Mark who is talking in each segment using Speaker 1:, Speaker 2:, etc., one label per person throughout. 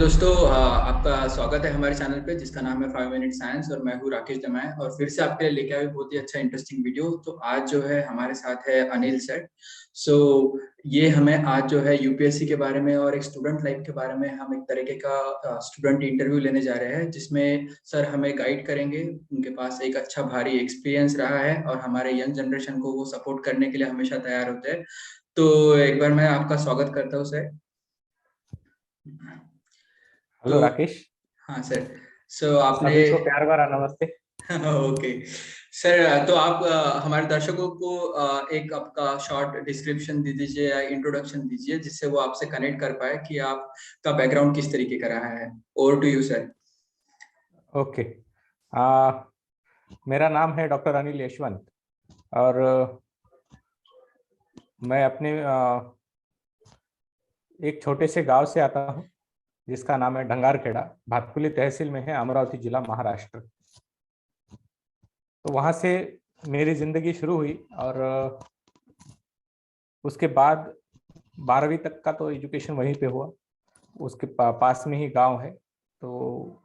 Speaker 1: दोस्तों, आपका स्वागत है हमारे चैनल पे जिसका नाम है 5 मिनट साइंस। और मैं हूँ राकेश दमाय और फिर से आपके लिए लेके आए बहुत ही अच्छा इंटरेस्टिंग वीडियो। तो आज जो है हमारे साथ है अनिल सर। सो ये हमें आज जो है यूपीएससी के बारे में और एक स्टूडेंट लाइफ के बारे में हम एक तरीके का स्टूडेंट इंटरव्यू लेने जा रहे हैं, जिसमें सर हमें गाइड करेंगे। उनके पास एक अच्छा भारी एक्सपीरियंस रहा है और हमारे यंग जनरेशन को वो सपोर्ट करने के लिए हमेशा तैयार होते हैं। तो एक बार मैं आपका स्वागत करता हूँ सर।
Speaker 2: हेलो
Speaker 1: तो
Speaker 2: राकेश।
Speaker 1: हाँ सर। सो आपने
Speaker 2: सभी को प्यार भरा नमस्ते।
Speaker 1: ओके सर, तो आप हमारे दर्शकों को एक आपका शॉर्ट डिस्क्रिप्शन दे दीजिए या इंट्रोडक्शन दीजिए, जिससे वो आपसे कनेक्ट कर पाए कि आपका बैकग्राउंड किस तरीके का रहा है। Over to you sir.
Speaker 2: Okay. मेरा नाम है डॉक्टर अनिल यशवंत और मैं अपने एक छोटे से गांव से आता हूं जिसका नाम है ढंगारखेड़ा। भातकुली तहसील में है, अमरावती जिला, महाराष्ट्र। तो वहां से मेरी जिंदगी शुरू हुई और उसके बाद 12वीं तक का तो एजुकेशन वहीं पे हुआ। उसके पास में ही गांव है, तो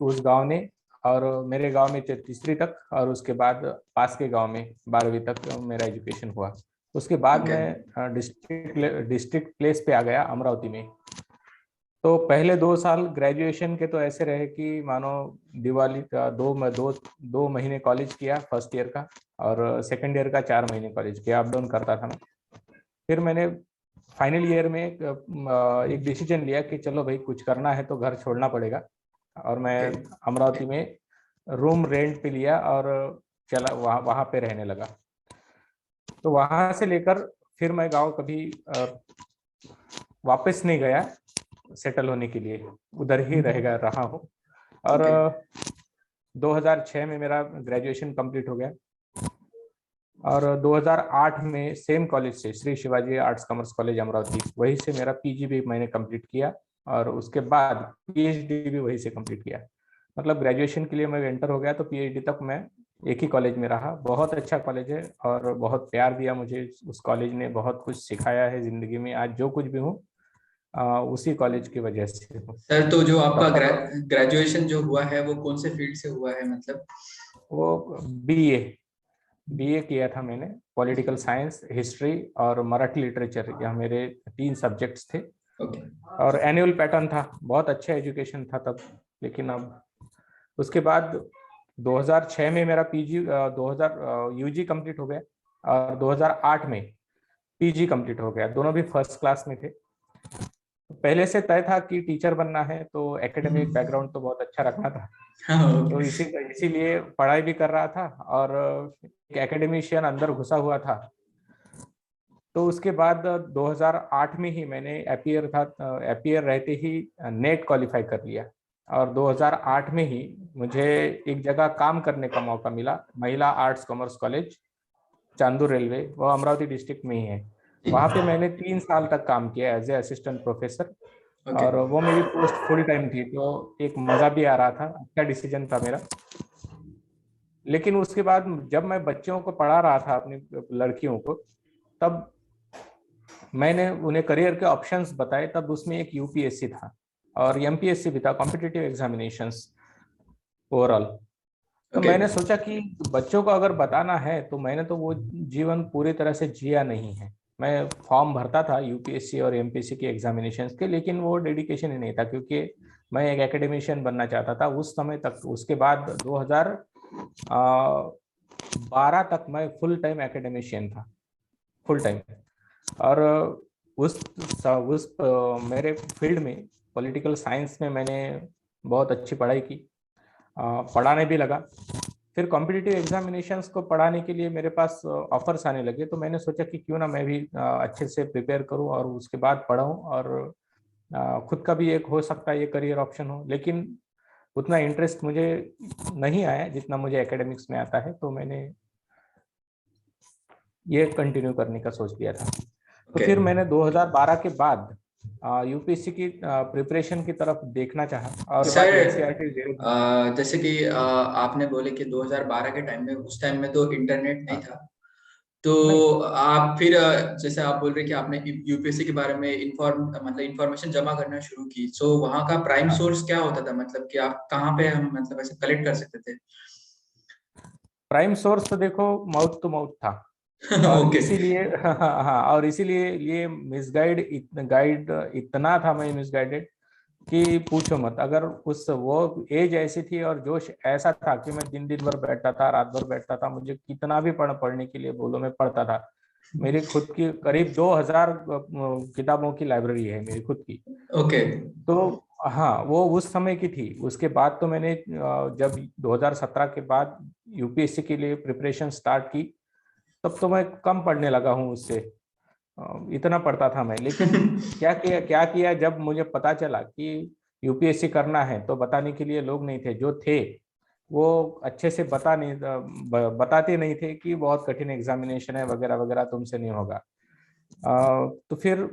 Speaker 2: उस गांव ने और मेरे गांव में तीसरी तक, और उसके बाद पास के गांव में 12वीं तक मेरा एजुकेशन हुआ। उसके बाद
Speaker 1: ओके।
Speaker 2: मैं डिस्ट्रिक्ट प्लेस पे आ गया अमरावती में। तो पहले 2 साल ग्रेजुएशन के तो ऐसे रहे कि मानो दिवाली का 2 महीने कॉलेज किया फर्स्ट ईयर का, और सेकंड ईयर का 4 महीने कॉलेज किया। अप डाउन करता था मैं। फिर मैंने फाइनल ईयर में एक डिसीजन लिया कि चलो भाई, कुछ करना है तो घर छोड़ना पड़ेगा। और मैं
Speaker 1: ओके।
Speaker 2: अमरावती में रूम रेंट पे लिया और चला वहाँ वहाँ पे रहने लगा। तो वहाँ से लेकर फिर मैं गांव कभी वापस नहीं गया सेटल होने के लिए, उधर ही रहा हूँ। और
Speaker 1: ओके।
Speaker 2: 2006 में मेरा ग्रेजुएशन कंप्लीट हो गया और 2008 में सेम कॉलेज से, Shri Shivaji arts commerce college Amravati, वहीं से मेरा पीजी भी मैंने कंप्लीट किया और उसके बाद पीएचडी भी वहीं से कंप्लीट किया। मतलब ग्रेजुएशन के लिए मैं एंटर हो गया तो पीएचडी तक मैं एक ही कॉलेज में रहा। बहुत अच्छा कॉलेज है और बहुत प्यार दिया मुझे उस कॉलेज ने, बहुत कुछ सिखाया है जिंदगी में। आज जो कुछ भी हूँ उसी कॉलेज की वजह से हूँ।
Speaker 1: सर, तो जो आपका
Speaker 2: डॉक्टर,
Speaker 1: ग्रेजुएशन जो हुआ है वो कौन से फील्ड से हुआ है मतलब?
Speaker 2: वो बीए बीए किया था मैंने। पॉलिटिकल साइंस, हिस्ट्री और मराठी लिटरेचर, यह मेरे 3 सब्जेक्ट्स थे।
Speaker 1: ओके।
Speaker 2: और एनुअल पैटर्न था, बहुत अच्छा एजुकेशन था तब। लेकिन अब उसके बाद 2006 में मेरा पीजी 2000 यूजी कंप्लीट हो गया और 2008 में पीजी कंप्लीट हो गया। दोनों भी फर्स्ट क्लास में थे। पहले से तय था कि टीचर बनना है, तो एकेडमिक बैकग्राउंड तो बहुत अच्छा रखना था।
Speaker 1: हाँ,
Speaker 2: तो
Speaker 1: ओके।
Speaker 2: इसीलिए पढ़ाई भी कर रहा था और एक एकेडमिशियन अंदर घुसा हुआ था। तो उसके बाद 2008 में ही मैंने एपीयर रहते ही नेट क्वालिफाई कर लिया। और 2008 में ही मुझे एक जगह काम करने का मौका मिला, महिला arts commerce college, Chandur railway, वो अमरावती डिस्ट्रिक्ट में ही है। वहाँ पे मैंने 3 साल तक काम किया as a assistant professor.
Speaker 1: Okay.
Speaker 2: और वो मेरी पोस्ट फुल टाइम थी, तो एक मजा भी आ रहा था, अच्छा डिसीजन था मेरा। लेकिन उसके बाद जब मैं बच्चों को पढ़ा रहा था, अपनी लड़कियों को, तब मैंने उन्हें करियर के ऑप्शंस बताए। तब उसमें एक यूपीएससी था और एमपीएससी भी था, कॉम्पिटिटिव एग्जामिनेशंस ओवरऑल। तो
Speaker 1: ओके।
Speaker 2: मैंने सोचा कि बच्चों को अगर बताना है तो मैंने तो वो जीवन पूरी तरह से जिया नहीं है। मैं फॉर्म भरता था यूपीएससी और एमपीएससी के एग्जामिनेशंस के, लेकिन वो डेडिकेशन ही नहीं था, क्योंकि मैं एक एकेडमिशियन बनना चाहता था उस समय तक। उसके बाद 2012 तक मैं फुल टाइम एकेडमिशियन था, फुल टाइम। और उस मेरे फील्ड में, पॉलिटिकल साइंस में, मैंने बहुत अच्छी पढ़ाई की, पढ़ाने भी लगा। फिर कॉम्पिटिटिव एग्जामिनेशंस को पढ़ाने के लिए मेरे पास ऑफर्स आने लगे, तो मैंने सोचा कि क्यों ना मैं भी अच्छे से प्रिपेयर करूं और उसके बाद पढ़ाऊं, और खुद का भी एक हो सकता है ये करियर ऑप्शन हो। लेकिन उतना इंटरेस्ट मुझे नहीं आया जितना मुझे एकेडमिक्स में आता है, तो मैंने ये कंटिन्यू करने का सोच लिया था। तो
Speaker 1: ओके।
Speaker 2: फिर मैंने 2012 के बाद यूपीएससी की प्रिपरेशन की तरफ देखना चाहा और बाद
Speaker 1: सर,
Speaker 2: एनसीईआरटी जीरो।
Speaker 1: जैसे कि आपने बोले कि 2012 के टाइम में, उस टाइम में तो इंटरनेट नहीं था। तो
Speaker 2: नहीं।
Speaker 1: आप फिर जैसे आप बोल रहे कि आपने यूपीएससी के बारे में मतलब इंफॉर्मेशन जमा करना शुरू की, सो वहाँ का प्राइम
Speaker 2: हाँ,
Speaker 1: सोर्स क्या होता था, मतलब कि आप कहाँ पे हम मतलब ऐसे कलेक्ट कर सकते थे?
Speaker 2: प्राइम सोर्स तो देखो माउथ टू माउथ था। और
Speaker 1: ओके।
Speaker 2: इसीलिए हाँ हाँ, और इसीलिए ये गाइड इतना था, मैं मिसगाइडेड कि पूछो मत। अगर उस वो एज ऐसी थी और जोश ऐसा था कि मैं दिन दिन भर बैठता था, रात भर बैठता था, मुझे कितना भी पढ़ने के लिए बोलो मैं पढ़ता था। मेरी खुद की करीब 2000 किताबों की लाइब्रेरी है मेरी खुद की।
Speaker 1: ओके।
Speaker 2: तो हाँ, वो उस समय की थी। उसके बाद तो मैंने जब 2017 के बाद यूपीएससी के लिए प्रिपरेशन स्टार्ट की, तब तो मैं कम पढ़ने लगा हूँ उससे। इतना पढ़ता था मैं, लेकिन क्या किया जब मुझे पता चला कि यूपीएससी करना है, तो बताने के लिए लोग नहीं थे। जो थे वो अच्छे से बताते नहीं थे कि बहुत कठिन एग्जामिनेशन है वगैरह वगैरह, तुमसे नहीं होगा। तो फिर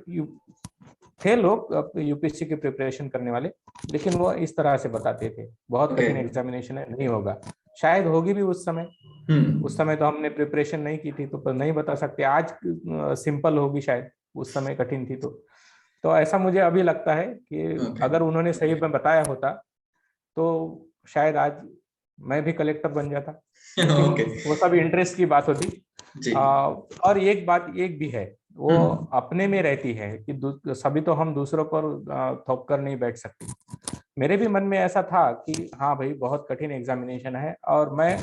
Speaker 2: थे लोग यूपीएससी की प्रिपरेशन करने वाले, लेकिन वो इस तरह से बताते थे बहुत
Speaker 1: ओके।
Speaker 2: कठिन एग्जामिनेशन है, नहीं होगा। शायद होगी भी उस समय। उस
Speaker 1: हम्म।
Speaker 2: समय तो हमने प्रिपरेशन नहीं की थी, तो पर नहीं बता सकते। आज सिंपल होगी शायद, उस समय कठिन थी। तो ऐसा मुझे अभी लगता है कि
Speaker 1: ओके।
Speaker 2: अगर उन्होंने सही में बताया होता तो शायद आज मैं भी कलेक्टर बन जाता। लेकिन
Speaker 1: ओके।
Speaker 2: वो सब इंटरेस्ट की बात होती।
Speaker 1: जी।
Speaker 2: और एक बात एक भी है, वो अपने में रहती है कि सभी तो हम दूसरों पर थोप कर नहीं बैठ सकते। मेरे भी मन में ऐसा था कि हाँ भाई, बहुत कठिन एग्जामिनेशन है। और मैं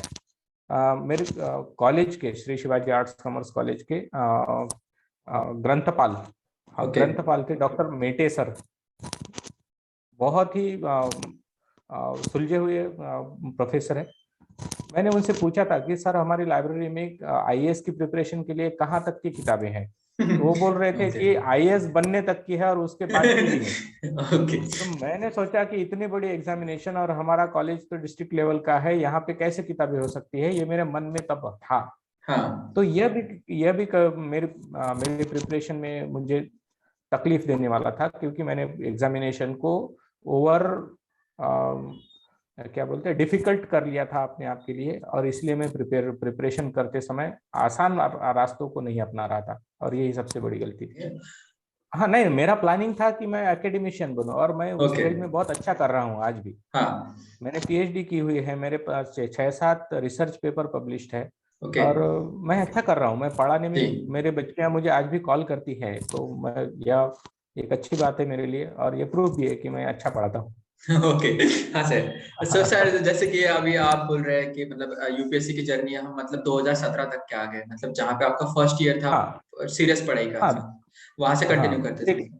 Speaker 2: मेरे कॉलेज के, Shri Shivaji arts commerce college के ग्रंथपाल, हाँ
Speaker 1: ओके।
Speaker 2: ग्रंथपाल थे डॉक्टर मेटे सर। बहुत ही सुलझे हुए प्रोफेसर है। मैंने उनसे पूछा था कि सर, हमारी लाइब्रेरी में आईएएस की प्रिपरेशन के लिए कहाँ तक की किताबें हैं? तो वो बोल रहे थे
Speaker 1: ओके।
Speaker 2: कि आईएएस बनने तक की है और उसके बाद की भी नहीं।
Speaker 1: ओके।
Speaker 2: तो मैंने सोचा कि इतनी बड़ी एग्जामिनेशन और हमारा कॉलेज तो डिस्ट्रिक्ट लेवल का है, यहाँ पे कैसे किताबें हो सकती है, ये मेरे मन में तब था।
Speaker 1: हाँ।
Speaker 2: तो मेरी प्रिपरेशन में मुझे तकलीफ देने वाला था, क्योंकि मैंने एग्जामिनेशन को ओवर क्या बोलते हैं, डिफिकल्ट कर लिया था अपने आप के लिए। और इसलिए मैं प्रिपरेशन करते समय आसान रास्तों को नहीं अपना रहा था, और यही सबसे बड़ी गलती थी। हाँ, नहीं, मेरा प्लानिंग था कि मैं एकेडमिशियन बनूं, और मैं उस
Speaker 1: ओके।
Speaker 2: फील्ड में बहुत अच्छा कर रहा हूँ आज भी।
Speaker 1: हाँ।
Speaker 2: मैंने पीएचडी की हुई है, मेरे पास 6-7 रिसर्च पेपर पब्लिश्ड है।
Speaker 1: ओके।
Speaker 2: और मैं अच्छा कर रहा हूँ। मैं पढ़ाने
Speaker 1: जी।
Speaker 2: में, मेरे बच्चियां मुझे आज भी कॉल करती है, तो मैं, यह एक अच्छी बात है मेरे लिए, और ये प्रूफ भी है कि मैं अच्छा पढ़ाता हूँ।
Speaker 1: ओके। हाँ सर, सो सर जैसे कि अभी आप बोल रहे हैं कि मतलब यूपीएससी की जर्नी हम मतलब 2017 तक के आ गए, मतलब जहाँ पे आपका फर्स्ट ईयर था
Speaker 2: हाँ
Speaker 1: सीरियस पढ़ाई का,
Speaker 2: हाँ
Speaker 1: वहां से कंटिन्यू
Speaker 2: हाँ।
Speaker 1: करते थे?
Speaker 2: देख,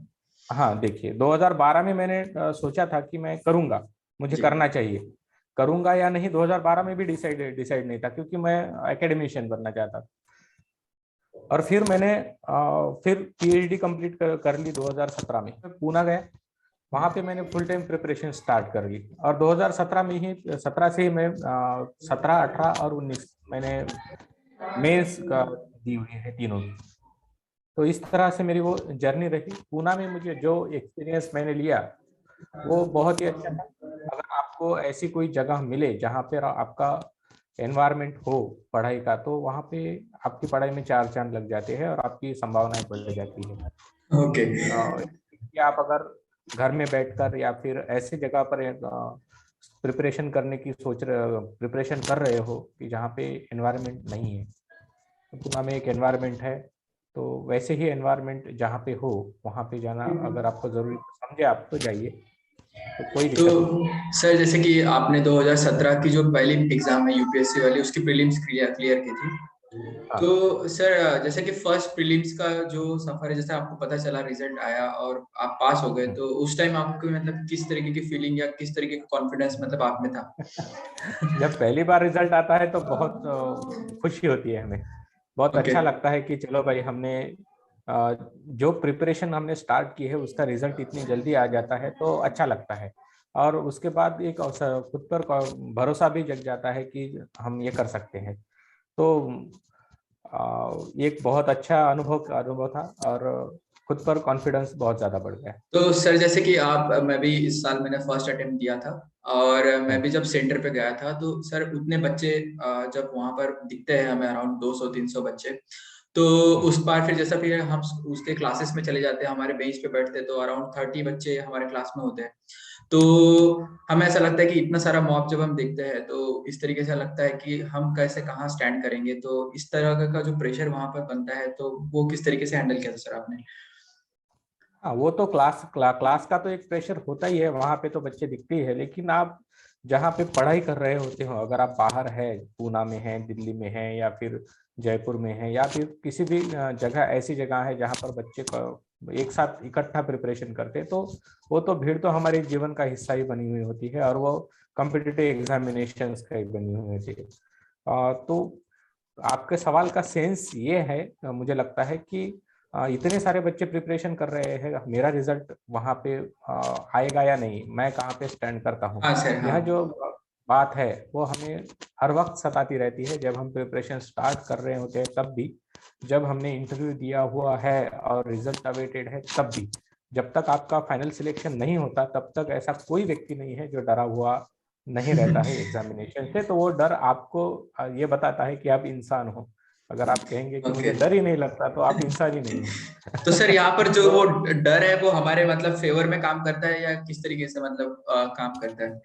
Speaker 2: हाँ देखिए, 2012 में मैंने सोचा था कि मैं करूंगा, मुझे
Speaker 1: जी।
Speaker 2: करना चाहिए। करूंगा या नहीं, 2012 में भी डिसाइड डिसाइड नहीं था, क्योंकि मैं एकेडमिशियन बनना चाहता था। और फिर मैंने फिर पीएचडी कंप्लीट कर ली 2017 में। मैं पूना गया, वहां पे मैंने फुल टाइम प्रिपरेशन स्टार्ट कर ली। और 2017 में ही, 17 से ही मैं 17, 18 और 19 मैंने मेंस का दी हुई है, तीनों की। तो इस तरह से मेरी वो जर्नी रही। पूना में मुझे जो एक्सपीरियंस मैंने लिया वो बहुत ही अच्छा था। अगर आपको ऐसी कोई जगह मिले जहाँ पर आपका एनवायरनमेंट हो पढ़ाई का, तो वहाँ पे आपकी पढ़ाई में चार चांद लग जाते हैं और आपकी संभावनाएं बढ़ जाती है।
Speaker 1: ओके।
Speaker 2: कि आप अगर घर में बैठकर या फिर ऐसी जगह पर प्रिपरेशन करने की प्रिपरेशन कर रहे हो कि जहाँ पे एनवायरनमेंट नहीं है, तो पुणे में एक एनवायरनमेंट है। तो वैसे ही एनवायरनमेंट जहाँ पे हो, वहाँ पे जाना अगर आपको जरूरी समझे आप, तो जाइए, तो कोई
Speaker 1: तो
Speaker 2: दिक्कत नहीं।
Speaker 1: सर जैसे कि आपने 2017 की जो पहली एग्जाम है यूपीएससी वाली, उसकी प्रीलिम्स क्लियर क्लियर की थी, तो
Speaker 2: हाँ
Speaker 1: सर जैसे कि फर्स्ट प्रीलिम्स का जो सफर है, जैसे आपको पता चला रिजल्ट आया और आप पास हो गए, तो उस टाइम आपको मतलब किस तरीके की फीलिंग या किस तरीके का कॉन्फिडेंस मतलब आप में था?
Speaker 2: जब पहली बार रिजल्ट आता है तो बहुत खुशी होती है हमें। बहुत
Speaker 1: ओके।
Speaker 2: अच्छा लगता है कि चलो भाई, हमने जो प्रिपरेशन हमने स्टार्ट की है उसका रिजल्ट इतनी जल्दी आ जाता है, तो अच्छा लगता है। और उसके बाद एक खुद पर भरोसा भी जग जाता है कि हम ये कर सकते हैं। तो एक बहुत अच्छा अनुभव था, और खुद पर कॉन्फिडेंस बहुत ज्यादा बढ़ गया।
Speaker 1: तो सर जैसे कि आप, मैं भी इस साल मैंने फर्स्ट अटेम्प्ट दिया था, और मैं भी जब सेंटर पे गया था, तो सर उतने बच्चे जब वहां पर दिखते हैं हमें, अराउंड 200-300 बच्चे, तो उस बार फिर जैसा फिर हम उसके क्लासेस में चले जाते हैं, हमारे बेंच पे बैठते हैं तो अराउंड 30 बच्चे हमारे क्लास में होते हैं। तो हमें ऐसा लगता है कि इतना सारा मॉब जब हम देखते हैं तो इस तरीके से लगता है कि हम कैसे कहाँ स्टैंड करेंगे। तो इस तरह का जो प्रेशर वहां पर बनता है तो वो किस तरीके से हैंडल किया था सर आपने?
Speaker 2: हाँ, वो तो क्लास का तो एक प्रेशर होता ही है, वहां पे तो बच्चे दिखते ही है। लेकिन आप जहाँ पे पढ़ाई कर रहे होते हो, अगर आप बाहर है, पूना में है, दिल्ली में है, या फिर जयपुर में है, या फिर किसी भी जगह, ऐसी जगह है जहाँ पर बच्चे को एक साथ इकट्ठा प्रिपरेशन करते हैं, तो वो तो भीड़ तो हमारे जीवन का हिस्सा ही बनी हुई होती है, और वो कॉम्पिटिटिव एग्जामिनेशन का ही बनी हुई होती है। तो आपके सवाल का सेंस ये है, मुझे लगता है कि इतने सारे बच्चे प्रिपरेशन कर रहे हैं, मेरा रिजल्ट वहां पे आएगा या नहीं, मैं कहाँ पे स्टैंड करता हूँ।
Speaker 1: हाँ सर, हाँ।
Speaker 2: यह जो बात है वो हमें हर वक्त सताती रहती है, जब हम प्रिपरेशन स्टार्ट कर रहे होते हैं तब भी, जब हमने इंटरव्यू दिया हुआ है और रिजल्ट अवेटेड है तब भी। जब तक आपका फाइनल सिलेक्शन नहीं होता तब तक ऐसा कोई व्यक्ति नहीं है जो डरा हुआ नहीं रहता है एग्जामिनेशन से। तो वो डर आपको ये बताता है कि आप इंसान हो। अगर आप कहेंगे कि
Speaker 1: ओके।
Speaker 2: मुझे डर ही नहीं लगता, तो आप इंसान ही नहीं
Speaker 1: तो सर
Speaker 2: हो।
Speaker 1: यहाँ पर जो वो डर है वो हमारे मतलब फेवर में काम करता है या किस तरीके से मतलब काम करता है?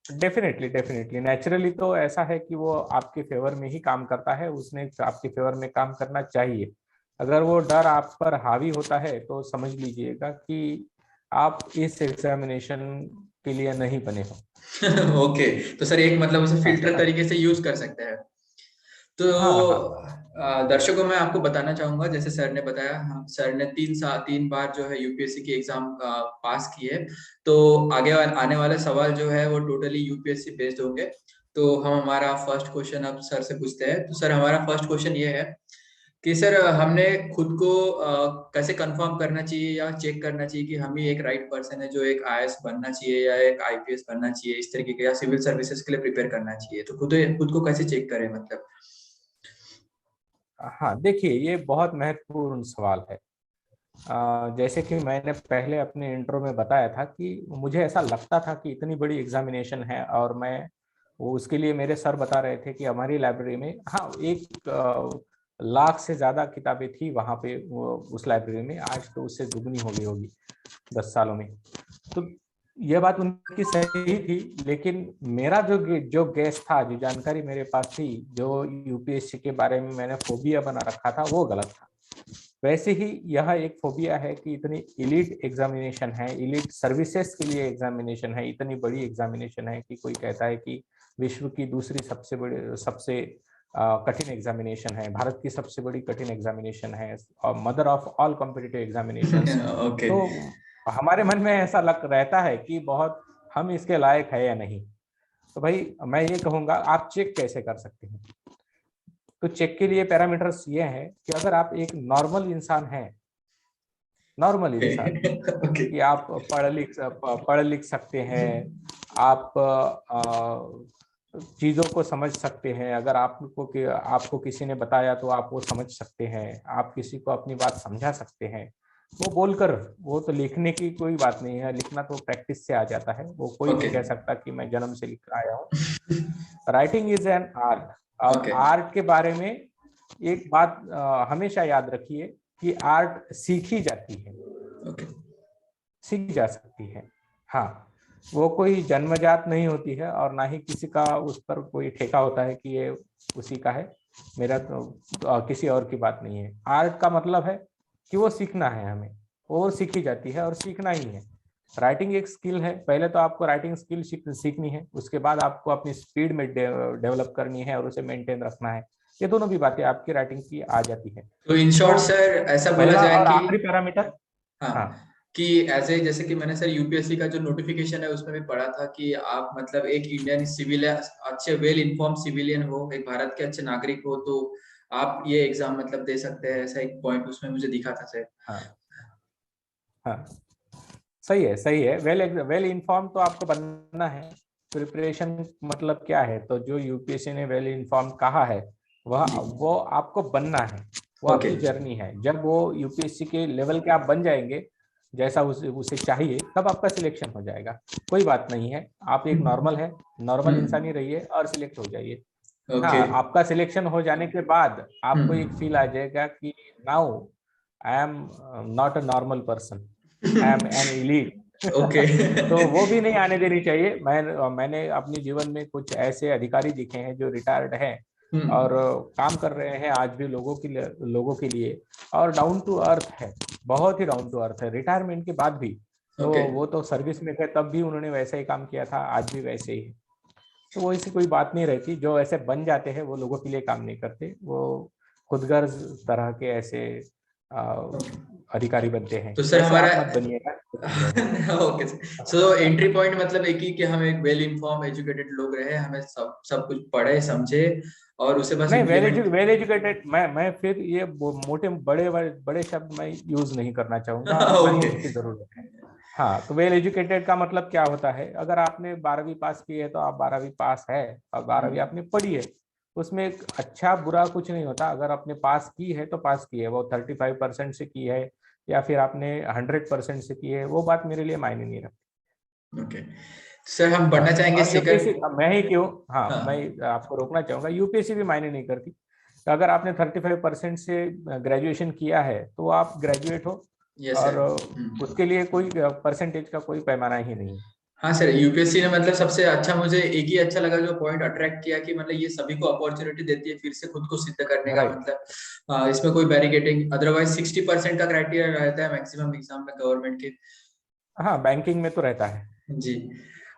Speaker 2: डेफिनेटली डेफिनेटली, नेचुरली तो ऐसा है कि वो आपके फेवर में ही काम करता है, उसने आपके फेवर में काम करना चाहिए। अगर वो डर आप पर हावी होता है तो समझ लीजिएगा कि आप इस एग्जामिनेशन के लिए नहीं बने हो।
Speaker 1: ओके। तो सर एक मतलब उसे
Speaker 2: हाँ
Speaker 1: फिल्टर
Speaker 2: हाँ
Speaker 1: तरीके से यूज कर सकते हैं। तो
Speaker 2: हाँ हाँ।
Speaker 1: दर्शकों मैं आपको बताना चाहूंगा, जैसे सर ने बताया, हाँ, सर ने 3 बार जो है यूपीएससी की एग्जाम पास की है। तो आगे आने वाले सवाल जो है वो टोटली यूपीएससी बेस्ड होंगे। तो हम हमारा फर्स्ट क्वेश्चन अब सर से पूछते हैं। तो सर हमारा फर्स्ट क्वेश्चन ये है कि सर हमने खुद को कैसे कंफर्म करना चाहिए या चेक करना चाहिए कि हम ही एक राइट पर्सन है जो एक आईएएस बनना चाहिए या एक आईपीएस बनना चाहिए, इस तरीके के, या सिविल सर्विसेज के लिए प्रिपेयर करना चाहिए। तो खुद खुद को कैसे चेक करें मतलब?
Speaker 2: हाँ, देखिए ये बहुत महत्वपूर्ण सवाल है। जैसे कि मैंने पहले अपने इंट्रो में बताया था कि मुझे ऐसा लगता था कि इतनी बड़ी एग्जामिनेशन है, और मैं वो उसके लिए मेरे सर बता रहे थे कि हमारी लाइब्रेरी में, हाँ, 1 लाख से ज्यादा किताबें थी वहां पे, उस लाइब्रेरी में। आज तो उससे दुगनी हो गई होगी 10 सालों में। तो यह बात उनकी सही थी, लेकिन मेरा जो गैस था, जो जानकारी मेरे पास थी, जो यूपीएससी के बारे में मैंने फोबिया बना रखा था, वो गलत था। वैसे ही यह एक फोबिया है कि इतनी इलीट एग्जामिनेशन है, इलीट सर्विसेज के लिए एग्जामिनेशन है, इतनी बड़ी एग्जामिनेशन है कि कोई कहता है कि विश्व की दूसरी सबसे बड़ी, सबसे कठिन एग्जामिनेशन है, भारत की सबसे बड़ी कठिन एग्जामिनेशन है, और mother of all competitive examinations.
Speaker 1: Okay.
Speaker 2: तो हमारे मन में ऐसा लग रहता है कि बहुत हम इसके लायक है या नहीं। तो भाई मैं ये कहूंगा, आप चेक कैसे कर सकते हैं? तो चेक के लिए पैरामीटर्स ये हैं कि अगर आप एक नॉर्मल इंसान हैं, नॉर्मल इंसान,
Speaker 1: ओके।
Speaker 2: कि आप पढ़ लिख सकते हैं, आप चीजों को समझ सकते हैं, अगर आपको किसी ने बताया तो आप वो समझ सकते हैं, आप किसी को अपनी बात समझा सकते हैं, वो बोलकर, वो तो लिखने की कोई बात नहीं है, लिखना तो प्रैक्टिस से आ जाता है, वो कोई
Speaker 1: ओके।
Speaker 2: नहीं कह सकता कि मैं जन्म से लिख आया हूँ। Writing is an art. और
Speaker 1: ओके।
Speaker 2: आर्ट के बारे में एक बात हमेशा याद रखिए कि आर्ट सीखी जाती है,
Speaker 1: ओके।
Speaker 2: सीखी जा सकती है। हाँ, वो कोई जन्मजात नहीं होती है, और ना ही किसी का उस पर कोई ठेका होता है कि ये उसी का है, मेरा तो किसी और की बात नहीं है। आर्ट का मतलब है कि वो सीखना है हमें, वो सीखी जाती है और सीखना ही है। राइटिंग एक स्किल है, पहले तो आपको राइटिंग स्किल सीखनी है, उसके बाद आपको अपनी स्पीड में डेवलप करनी है और उसे मेंटेन रखना है। ये दोनों भी बातें आपकी राइटिंग की आ जाती है।
Speaker 1: तो इन शॉर्ट
Speaker 2: तो
Speaker 1: सर ऐसा बोला
Speaker 2: पहला
Speaker 1: जाए
Speaker 2: और
Speaker 1: कि,
Speaker 2: आखिरी पैरामीटर। हाँ
Speaker 1: हाँ, कि ऐसे जैसे कि मैंने सर यूपीएससी का जो नोटिफिकेशन है उसमें भी पढ़ा था कि आप मतलब एक इंडियन सिविलियन, अच्छे वेल इन्फॉर्म सिविलियन हो, एक भारत के अच्छे नागरिक हो, तो आप ये एग्जाम मतलब दे सकते हैं, ऐसा एक पॉइंट उसमें मुझे दिखा था सर।
Speaker 2: हाँ हाँ, सही है सही है। वेल इन्फॉर्म तो आपको बनना है। प्रिपरेशन मतलब क्या है? तो जो यूपीएससी ने वेल इन्फॉर्म कहा है, वह
Speaker 1: जी।
Speaker 2: वो आपको बनना है, वो
Speaker 1: ओके।
Speaker 2: आपकी जर्नी है। जब वो यूपीएससी के लेवल के आप बन जाएंगे, जैसा उसे चाहिए, तब आपका सिलेक्शन हो जाएगा। कोई बात नहीं है, आप एक नॉर्मल है, नॉर्मल इंसान ही
Speaker 1: हम्म।
Speaker 2: रहिए और सिलेक्ट हो जाइए।
Speaker 1: ओके।
Speaker 2: हाँ, आपका सिलेक्शन हो जाने के बाद आपको एक फील आ जाएगा कि now I am not a normal person, I am N elite.
Speaker 1: Okay.
Speaker 2: तो वो भी नहीं आने देनी चाहिए। मैंने अपने जीवन में कुछ ऐसे अधिकारी दिखे हैं जो रिटायर्ड हैं और काम कर रहे हैं आज भी लोगों के लिए, और डाउन टू अर्थ है, बहुत ही डाउन टू अर्थ है रिटायरमेंट के बाद भी। तो
Speaker 1: ओके।
Speaker 2: वो तो सर्विस में थे तब भी उन्होंने वैसा ही काम किया था, आज भी वैसे ही है। तो वो ऐसी कोई बात नहीं रहती। जो ऐसे बन जाते हैं वो लोगों के लिए काम नहीं करते, वो खुदगर्ज तरह के ऐसे अधिकारी बनते हैं।
Speaker 1: तो सर
Speaker 2: वैसे
Speaker 1: हमारा
Speaker 2: आप मत बनिएगा, खुद रहो।
Speaker 1: ओके। सो एंट्री पॉइंट मतलब एक ही कि हम एक वेल इन्फॉर्म एजुकेटेड लोग रहे, हमें सब सब कुछ पढ़े समझे और उसे बस
Speaker 2: नहीं,
Speaker 1: इम्प्लीमेंट।
Speaker 2: वेल एजुकेटेड, मैं फिर ये मोटे बड़े बड़े शब्द मैं यूज नहीं करना चाहूंगा, ना ही
Speaker 1: ओके।
Speaker 2: उसकी जरूरत है। हाँ, तो वेल एजुकेटेड का मतलब क्या होता है? अगर आपने 12वीं पास की है तो आप 12वीं पास है, और 12वीं आपने पढ़ी है, उसमें एक अच्छा बुरा कुछ नहीं होता। अगर आपने पास की है तो पास की है, वो 35% से की है या फिर आपने 100% से की है, वो बात मेरे लिए मायने नहीं रखती।
Speaker 1: ओके सर, हम बढ़ना
Speaker 2: हाँ,
Speaker 1: चाहेंगे
Speaker 2: और यूपीएससी,
Speaker 1: सेकंड।
Speaker 2: मैं ही क्यों, हाँ, मैं
Speaker 1: हाँ।
Speaker 2: आपको रोकना चाहूंगा, यूपीएससी भी मायने नहीं करती। तो अगर आपने 35% से ग्रेजुएशन किया है तो आप ग्रेजुएट हो,
Speaker 1: यस
Speaker 2: और
Speaker 1: सर।
Speaker 2: उसके लिए कोई परसेंटेज का कोई पैमाना ही नहीं है।
Speaker 1: हाँ सर, यूपीएससी ने मतलब सबसे अच्छा, मुझे एक ही अच्छा लगा जो पॉइंट अट्रैक्ट किया कि मतलब ये सभी को अपॉर्चुनिटी देती है फिर से खुद को सिद्ध करने का,
Speaker 2: राइट।
Speaker 1: मतलब इसमें कोई बैरिकेडिंग, अदरवाइज 60% का क्राइटेरिया रहता है मैक्सिमम एग्जाम में गवर्नमेंट के।
Speaker 2: हाँ, बैंकिंग में तो रहता है।
Speaker 1: जी।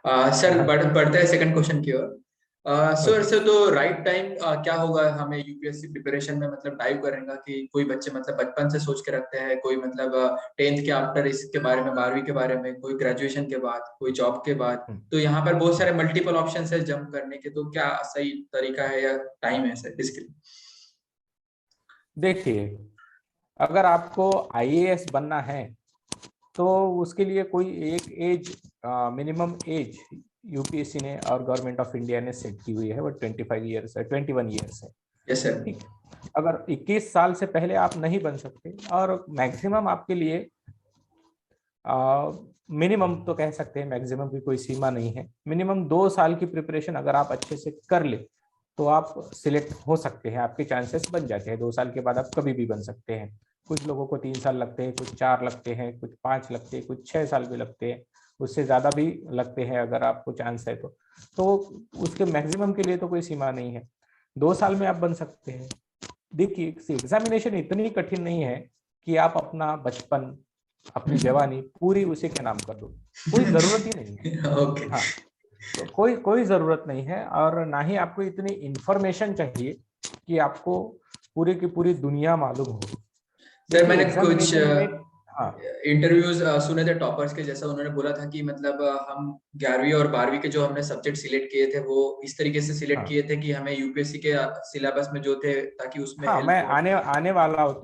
Speaker 1: सर बढ़ते हैं सेकंड क्वेश्चन की ओर। Sir
Speaker 2: okay.
Speaker 1: सर तो राइट टाइम क्या होगा हमें यूपीएससी प्रिपरेशन में, मतलब डाइव करेंगे कि कोई बच्चे मतलब बचपन से सोच के रखते हैं, कोई मतलब 10th के आफ्टर इसके बारे में, 12वीं के बारे में, कोई ग्रेजुएशन के बाद, कोई जॉब के बाद। तो यहाँ पर बहुत सारे मल्टीपल ऑप्शन है जंप करने के, तो क्या सही तरीका है या टाइम है सर इसके लिए?
Speaker 2: देखिए, अगर आपको आईएएस बनना है तो उसके लिए कोई एक एज, मिनिमम एज यूपीएससी ने और गवर्नमेंट ऑफ इंडिया ने सेट की हुई है, वो 25 ईयर्स है, 21 ईयर्स है।
Speaker 1: Yes sir.
Speaker 2: ठीक। अगर 21 साल से पहले आप नहीं बन सकते, और मैक्सिमम आपके लिए, मिनिमम तो कह सकते हैं, मैक्सिमम की कोई सीमा नहीं है, मिनिमम 2 साल की प्रिपरेशन अगर आप अच्छे से कर ले तो आप सिलेक्ट हो सकते हैं, आपके चांसेस बन जाते हैं। 2 साल के बाद आप कभी भी बन सकते हैं। कुछ लोगों को 3 साल लगते हैं, कुछ 4 लगते हैं, कुछ 5 लगते हैं, कुछ 6 साल भी लगते हैं, उससे ज्यादा भी लगते हैं अगर आपको चांस है तो उसके मैक्सिमम के लिए तो कोई सीमा नहीं है, 2 साल में आप बन सकते हैं। देखिए, एग्जामिनेशन इतनी कठिन नहीं है कि आप अपना बचपन, अपनी जवानी पूरी उसी के नाम कर दो, कोई जरूरत ही नहीं है।
Speaker 1: ओके।
Speaker 2: हाँ, तो कोई कोई जरूरत नहीं है, और ना ही आपको इतनी इंफॉर्मेशन चाहिए कि आपको पूरी की पूरी दुनिया मालूम हो।
Speaker 1: सर
Speaker 2: देखिए,
Speaker 1: मैंने कुछ
Speaker 2: एग्जामिनेशन में, हाँ,
Speaker 1: इंटरव्यूज सुने थे टॉपर्स के, जैसा उन्होंने बोला था कि मतलब हम 11वीं और 12वीं के जो हमने सब्जेक्ट सिलेक्ट किए थे वो इस तरीके से सिलेक्ट
Speaker 2: हाँ,
Speaker 1: किए थे कि हमें यूपीएससी के सिलेबस में जो थे, ताकि उसमें
Speaker 2: हाँ,
Speaker 1: हेल्प
Speaker 2: मैं
Speaker 1: हो।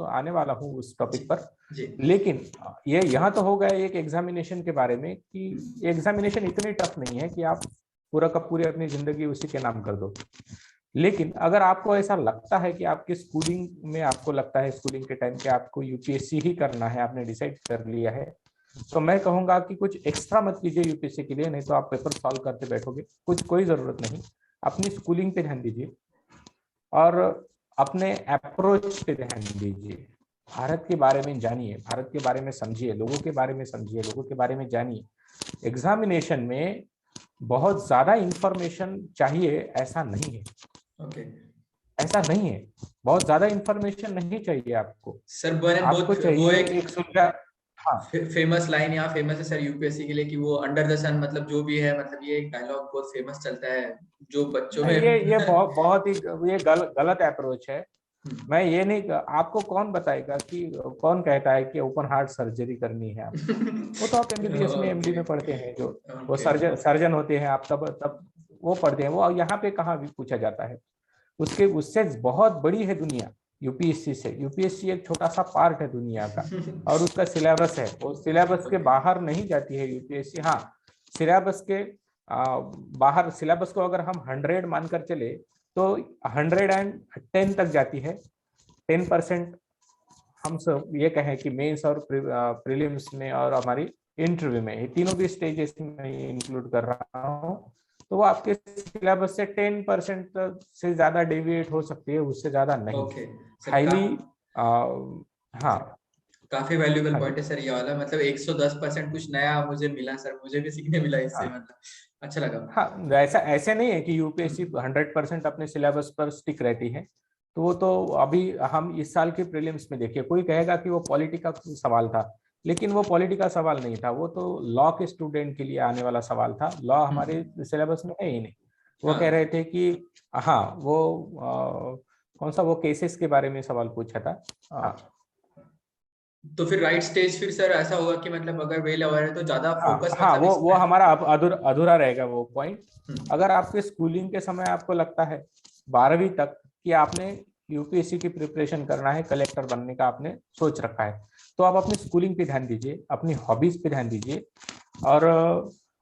Speaker 2: आने वाला हूँ उस
Speaker 1: जी।
Speaker 2: टॉपिक पर।
Speaker 1: जी।
Speaker 2: लेकिन ये यहाँ तो हो गया एक एग्जामिनेशन के बारे में कि एग्जामिनेशन इतनी टफ नहीं है कि आप पूरा का पूरी अपनी जिंदगी उसी के नाम कर दो। लेकिन अगर आपको ऐसा लगता है कि आपकी स्कूलिंग में, आपको लगता है स्कूलिंग के टाइम के आपको यूपीएससी ही करना है, आपने डिसाइड कर लिया है, तो मैं कहूंगा कि कुछ एक्स्ट्रा मत कीजिए यूपीएससी के लिए, नहीं तो आप पेपर सॉल्व करते बैठोगे, कुछ कोई जरूरत नहीं। अपनी स्कूलिंग पे ध्यान दीजिए और अपने अप्रोच पे ध्यान दीजिए। भारत के बारे में जानिए, भारत के बारे में समझिए, लोगों के बारे में समझिए, लोगों के बारे में जानिए। एग्जामिनेशन में बहुत ज्यादा इंफॉर्मेशन चाहिए ऐसा नहीं है,
Speaker 1: ओके।
Speaker 2: ऐसा नहीं है, बहुत ज्यादा इंफॉर्मेशन नहीं चाहिए आपको।
Speaker 1: सर मैंने
Speaker 2: आपको
Speaker 1: बहुत वो
Speaker 2: चाहिए
Speaker 1: एक
Speaker 2: एक सुलझा, हाँ,
Speaker 1: फेमस लाइन यहाँ फेमस है सर यूपीएससी के लिए कि वो अंडर द सन, मतलब जो भी है, मतलब ये एक डायलॉग बहुत फेमस चलता है जो बच्चों
Speaker 2: नहीं,
Speaker 1: में।
Speaker 2: ये बहुत ही ये गलत अप्रोच है। मैं ये नहीं, आपको कौन बताएगा कि, कौन कहता है कि ओपन हार्ट सर्जरी करनी है आपको? वो तो आप एमबीबीएस में, एमडी
Speaker 1: ओके।
Speaker 2: में पढ़ते हैं, जो वो
Speaker 1: ओके।
Speaker 2: सर्जन होते हैं, आप तब तब वो पढ़ते हैं। वो यहाँ पे कहाँ भी पूछा जाता है? उसके उससे बहुत बड़ी है दुनिया यूपीएससी से। यूपीएससी एक छोटा सा पार्ट है दुनिया का, और उसका सिलेबस है, वो सिलेबस के
Speaker 1: ओके।
Speaker 2: बाहर नहीं जाती है यूपीएससी। हाँ, सिलेबस के बाहर, सिलेबस को अगर हम 100 मानकर चले तो 110 तक जाती है। 10% हम सब ये कहें कि मेंस और प्रीलिम्स में और हमारी इंटरव्यू में, ये तीनों भी स्टेजेस में इंक्लूड कर रहा हूँ, तो वो आपके सिलेबस से 10% से ज्यादा डेविएट हो सकती है, उससे ज्यादा नहीं।
Speaker 1: ओके सर,
Speaker 2: हाईली हाँ
Speaker 1: काफी वैल्यूएबल
Speaker 2: हाँ जी,
Speaker 1: पॉइंट है सर ये वाला। मतलब 110% कुछ नया मुझे मिला सर, मुझे भी सीखने मिला इससे,
Speaker 2: हाँ
Speaker 1: मतलब अच्छा लगा।
Speaker 2: हाँ। ऐसा ऐसे नहीं है कि यूपीएससी 100% अपने सिलेबस पर स्टिक रहती है। तो वो तो अभी हम इस साल के प्रीलिम्स में देखिए, कोई कहेगा कि वो पॉलिटी का सवाल था, लेकिन वो पॉलिटी का सवाल नहीं था, वो तो लॉ के स्टूडेंट के लिए आने वाला सवाल था। लॉ हमारे सिलेबस में है ही नहीं। वो कह
Speaker 1: हाँ,
Speaker 2: रहे थे कि हाँ वो कौन सा वो केसेस के बारे में सवाल पूछा था।
Speaker 1: तो फिर राइट स्टेज फिर सर ऐसा होगा कि मतलब अगर वेल अवेयर है तो ज्यादा
Speaker 2: हाँ
Speaker 1: फोकस
Speaker 2: हाँ,
Speaker 1: मतलब
Speaker 2: वो
Speaker 1: इसमें।
Speaker 2: हमारा अधूरा अधूरा रहेगा वो पॉइंट।
Speaker 1: हम्म,
Speaker 2: अगर आपके स्कूलिंग के समय आपको लगता है 12वीं तक कि आपने यूपीएससी की प्रिपरेशन करना है, कलेक्टर बनने का आपने सोच रखा है, तो आप अपनी स्कूलिंग पे ध्यान दीजिए, अपनी हॉबीज पे ध्यान दीजिए, और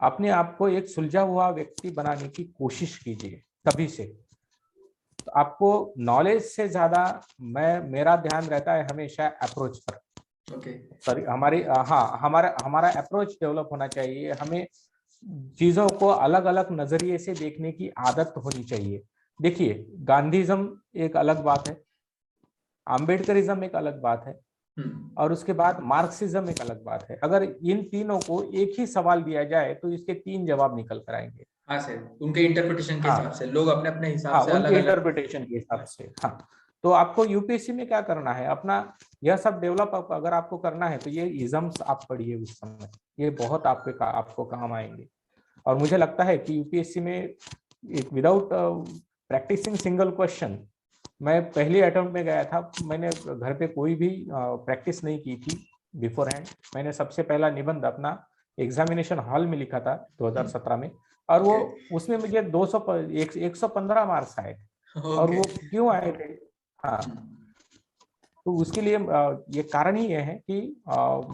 Speaker 2: अपने आप को एक सुलझा हुआ व्यक्ति बनाने की कोशिश कीजिए तभी से। तो आपको नॉलेज से ज्यादा मेरा ध्यान रहता है हमेशा अप्रोच पर।
Speaker 1: ओके।
Speaker 2: सॉरी, हमारी हाँ हमारा हमारा अप्रोच डेवलप होना चाहिए। हमें चीजों को अलग अलग नजरिए से देखने की आदत होनी चाहिए। देखिए, गांधीज्म एक अलग बात है, आम्बेडकरिज्म एक अलग बात है,
Speaker 1: हम्म,
Speaker 2: और उसके बाद मार्क्सिज्म एक अलग बात है। अगर इन तीनों को एक ही सवाल दिया जाए तो इसके 3 जवाब निकल कर आएंगे।
Speaker 1: हाँ सर, उनके इंटरप्रिटेशन के हिसाब
Speaker 2: हाँ
Speaker 1: से लोग अपने अपने हिसाब
Speaker 2: हाँ,
Speaker 1: से अलग
Speaker 2: उनके
Speaker 1: अलग।
Speaker 2: इंटरप्रिटेशन के हिसाब से। हाँ, तो आपको यूपीएससी में क्या करना है, अपना यह सब डेवलप अगर आपको करना है तो ये इजम्स आप पढ़िए उस समय, ये बहुत आपको काम आएंगे। और मुझे लगता है कि यूपीएससी में विदाउट प्रैक्टिसिंग सिंगल क्वेश्चन, मैं पहली अटेम्प्ट में गया था, मैंने घर पे कोई भी प्रैक्टिस नहीं की थी बिफोर हैंड। मैंने सबसे पहला निबंध अपना एग्जामिनेशन हॉल में लिखा था 2017 में, और वो
Speaker 1: ओके।
Speaker 2: उसमें मुझे 115 मार्क्स आए थे। और
Speaker 1: ओके।
Speaker 2: वो क्यों आए थे? हाँ, तो उसके लिए ये कारण ही ये है कि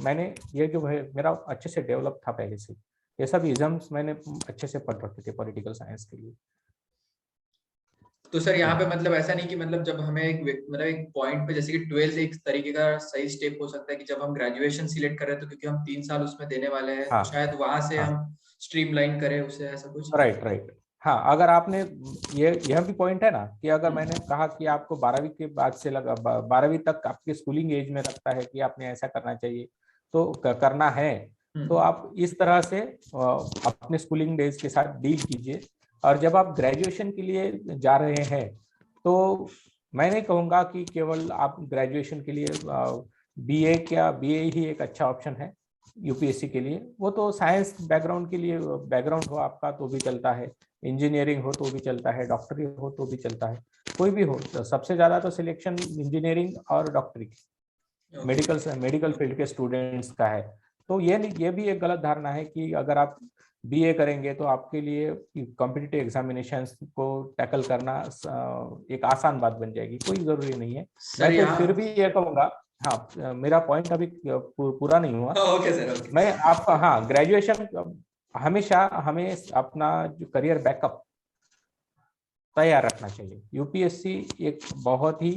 Speaker 2: मैंने ये जो है मेरा अच्छे से डेवलप था पहले से। ये सब इजम्स मैंने अच्छे से पढ़ रखे थे पॉलिटिकल साइंस के लिए।
Speaker 1: तो सर यहाँ पे
Speaker 2: हम्म,
Speaker 1: मतलब ऐसा नहीं कि मतलब जब हमें मतलब एक पॉइंट पे, जैसे कि 12th एक तरीके का सही स्टेप हो सकता है कि जब हम ग्रेजुएशन सिलेक्ट कर रहे हैं तो क्योंकि हम 3 साल उसमें देने वाले हैं तो
Speaker 2: हाँ
Speaker 1: शायद वहां से
Speaker 2: हाँ,
Speaker 1: हम स्ट्रीमलाइन करें उसे, ऐसा कुछ।
Speaker 2: Right right. हाँ, अगर आपने यह भी पॉइंट है ना कि अगर मैंने
Speaker 1: हम्म,
Speaker 2: कहा कि आपको 12वीं के बाद से लगा 12वीं तक आपके स्कूलिंग एज में लगता है कि आपने ऐसा करना चाहिए, तो करना है, तो
Speaker 1: हम्म,
Speaker 2: आप इस तरह से अपने स्कूलिंग डेज के साथ डील कीजिए। और जब आप ग्रेजुएशन के लिए जा रहे हैं तो मैं नहीं कहूँगा कि केवल आप ग्रेजुएशन के लिए बीए, क्या बीए ही एक अच्छा ऑप्शन है यूपीएससी के लिए। वो तो साइंस बैकग्राउंड के लिए बैकग्राउंड हो आपका तो भी चलता है, इंजीनियरिंग हो तो भी चलता है, डॉक्टरी हो तो भी चलता है, कोई भी हो। तो सबसे ज्यादा तो सिलेक्शन इंजीनियरिंग और डॉक्टरी,
Speaker 1: ओके।
Speaker 2: मेडिकल फील्ड के स्टूडेंट्स का है। तो ये भी एक गलत धारणा है कि अगर आप बीए करेंगे तो आपके लिए कॉम्पिटिटिव एग्जामिनेशंस को टैकल करना एक आसान बात बन जाएगी। कोई जरूरी नहीं है।
Speaker 1: सर
Speaker 2: मैं तो फिर
Speaker 1: यहाँ।
Speaker 2: भी ये कहूंगा, हाँ मेरा पॉइंट अभी पूरा नहीं हुआ।
Speaker 1: Okay sir, okay.
Speaker 2: मैं आपका, हाँ, ग्रेजुएशन हमेशा हमें अपना जो करियर बैकअप तैयार रखना चाहिए। यूपीएससी एक बहुत ही,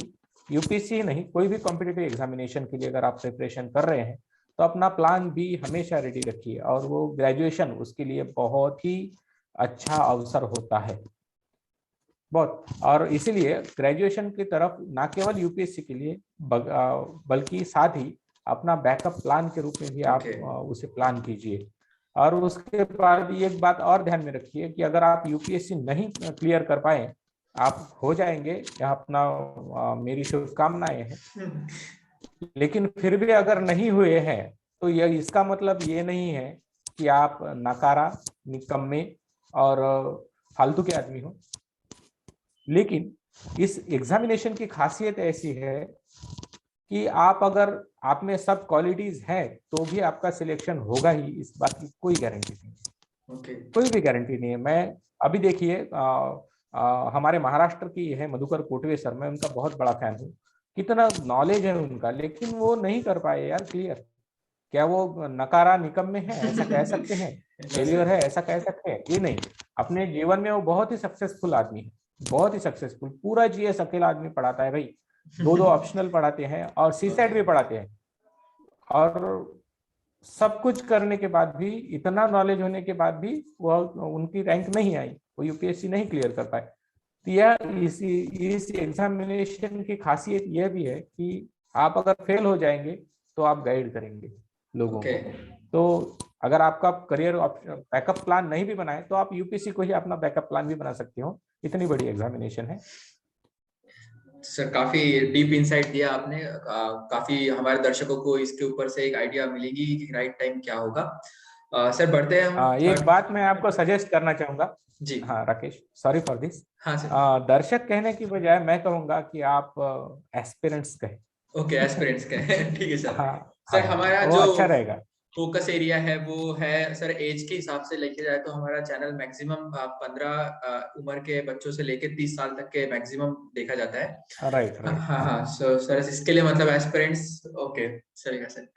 Speaker 2: यूपीएससी नहीं, कोई भी कॉम्पिटिटिव एग्जामिनेशन के लिए अगर आप प्रिपरेशन कर रहे हैं तो अपना प्लान बी हमेशा रेडी रखिए, और वो ग्रेजुएशन उसके लिए बहुत ही अच्छा अवसर होता है, बहुत। और इसीलिए ग्रेजुएशन की तरफ ना केवल यूपीएससी के लिए बल्कि साथ ही अपना बैकअप प्लान के रूप में भी आप
Speaker 1: ओके।
Speaker 2: उसे प्लान कीजिए। और उसके बाद एक बात और ध्यान में रखिए कि अगर आप यूपीएससी नहीं क्लियर कर पाए, आप हो जाएंगे, यह अपना मेरी शुभकामनाएं हैं, लेकिन फिर भी अगर नहीं हुए हैं तो यह इसका मतलब ये नहीं है कि आप नकारा, निकम्मे और फालतू के आदमी हो। लेकिन इस एग्जामिनेशन की खासियत ऐसी है कि आप अगर आप में सब क्वालिटीज हैं तो भी आपका सिलेक्शन होगा ही, इस बात की कोई गारंटी नहीं है,
Speaker 1: ओके।
Speaker 2: कोई भी गारंटी नहीं है। मैं अभी देखिए हमारे महाराष्ट्र की है मधुकर कोटवे सर, मैं उनका बहुत बड़ा फैन हूँ, कितना नॉलेज है उनका, लेकिन वो नहीं कर पाए यार क्लियर। क्या वो नकारा निकम्मे हैं ऐसा कह सकते हैं?
Speaker 1: Yes
Speaker 2: failure
Speaker 1: sir.
Speaker 2: है ऐसा कह सकते हैं? ये नहीं। अपने जीवन में वो बहुत ही सक्सेसफुल आदमी है, बहुत ही सक्सेसफुल, पूरा जीएस अकेला आदमी पढ़ाता है भाई। 2 ऑप्शनल पढ़ाते हैं और सीसेट
Speaker 1: ओके।
Speaker 2: भी पढ़ाते हैं, और सब कुछ करने के बाद भी, इतना नॉलेज होने के बाद भी वो उनकी रैंक नहीं आई, वो यूपीएससी नहीं क्लियर कर पाए। तो यह इस एग्जामिनेशन की खासियत यह भी है कि आप अगर फेल हो जाएंगे तो आप गाइड करेंगे लोगों
Speaker 1: ओके।
Speaker 2: को। तो अगर आपका करियर बैकअप प्लान नहीं भी बनाए तो आप यूपीएससी को ही अपना बैकअप प्लान भी बना सकते हो। इतनी बड़ी एग्जामिनेशन है।
Speaker 1: सर काफी डीप इंसाइट दिया आपने। काफी हमारे दर्शकों को इसके ऊपर से एक आइडिया मिलेगी कि राइट टाइम क्या होगा। सर बढ़ते हैं हम
Speaker 2: एक
Speaker 1: थर्ड।
Speaker 2: बात मैं आपको सजेस्ट करना चाहूंगा।
Speaker 1: जी।
Speaker 2: हाँ राकेश, सॉरी फॉर दिस।
Speaker 1: हाँ सर।
Speaker 2: दर्शक कहने की बजाय मैं कहूंगा कि आप एस्पिरेंट्स कहें।
Speaker 1: ओके, एस्पिरेंट्स का है। ठीक है सर।
Speaker 2: हाँ
Speaker 1: सर
Speaker 2: हाँ,
Speaker 1: हमारा
Speaker 2: वो
Speaker 1: जो
Speaker 2: अच्छा रहेगा।
Speaker 1: फोकस एरिया है वो है सर एज के हिसाब से लेके जाए तो हमारा चैनल मैक्सिमम 15 उम्र के बच्चों से लेके 30 साल तक के मैक्सिमम देखा जाता है।
Speaker 2: राइट
Speaker 1: हाँ
Speaker 2: राइट,
Speaker 1: हाँ
Speaker 2: हाँ
Speaker 1: हाँ, सर इसके लिए मतलब एस्पिरेंट्स। ओके सर का सर।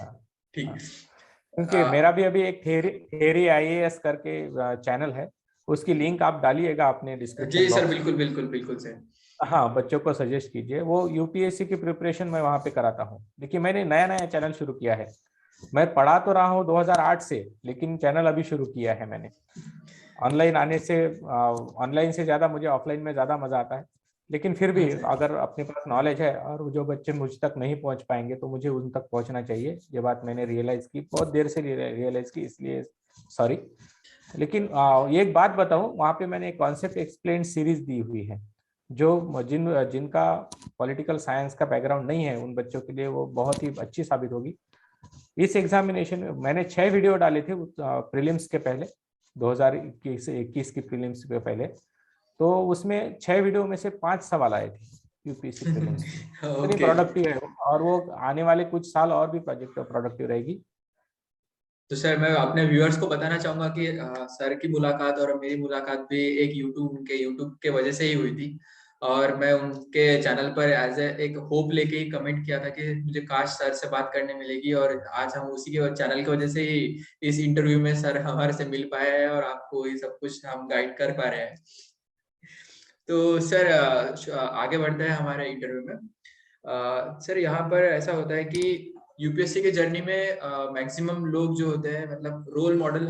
Speaker 2: हाँ
Speaker 1: ठीक।
Speaker 2: हाँ। क्योंकि मेरा भी अभी एक थेरी थेरी आईएएस करके चैनल है, उसकी लिंक आप डालिएगा अपने
Speaker 1: जी
Speaker 2: डिस्क्रिप्शन
Speaker 1: सर,
Speaker 2: बॉक्स में।
Speaker 1: बिल्कुल बिल्कुल बिल्कुल सर।
Speaker 2: हाँ, बच्चों को सजेस्ट कीजिए, वो यूपीएससी की प्रिपरेशन मैं वहाँ पे कराता हूँ। देखिए मैंने नया नया चैनल शुरू किया है। मैं पढ़ा तो रहा हूँ 2008 से, लेकिन चैनल अभी शुरू किया है मैंने। ऑनलाइन आने से ऑनलाइन से ज्यादा मुझे ऑफलाइन में ज्यादा मजा आता है। लेकिन फिर
Speaker 1: हाँ
Speaker 2: भी
Speaker 1: सर।
Speaker 2: अगर अपने पास नॉलेज है और जो बच्चे मुझ तक नहीं पहुंच पाएंगे तो मुझे उन तक पहुंचना चाहिए। ये बात मैंने रियलाइज की, बहुत देर से रियलाइज की, इसलिए सॉरी। लेकिन एक बात बताऊं, वहां पे मैंने एक कॉन्सेप्ट एक्सप्लेन सीरीज दी हुई है, जो जिनका पॉलिटिकल साइंस का बैकग्राउंड नहीं है उन बच्चों के लिए वो बहुत ही अच्छी साबित होगी। इस एग्जामिनेशन में मैंने 6 वीडियो डाले थे प्रीलिम्स के पहले, 2021 की प्रीलिम्स के पहले। तो उसमें 6 वीडियो में से 5 सवाल आए थे यूपीएससी प्रीलिम्स में। इतनी
Speaker 1: ओके।
Speaker 2: प्रोडक्टिव है वो, और वो आने वाले कुछ साल और भी प्रोजेक्ट प्रोडक्टिव रहेगी।
Speaker 1: तो सर मैं अपने व्यूअर्स को बताना चाहूंगा कि सर की मुलाकात और मेरी मुलाकात भी एक यूट्यूब के वजह से ही हुई थी। और मैं उनके चैनल पर एज ए एक होप लेके ही कमेंट किया था कि मुझे काश सर से बात करने मिलेगी, और आज हम उसी के चैनल की वजह से ही इस इंटरव्यू में सर हमारे से मिल पाए हैं और आपको ये सब कुछ हम गाइड कर पा रहे हैं। तो सर आगे बढ़ते हैं हमारे इंटरव्यू में। सर यहाँ पर ऐसा होता है कि यूपीएससी के जर्नी में मैक्सिमम लोग जो होते हैं मतलब रोल मॉडल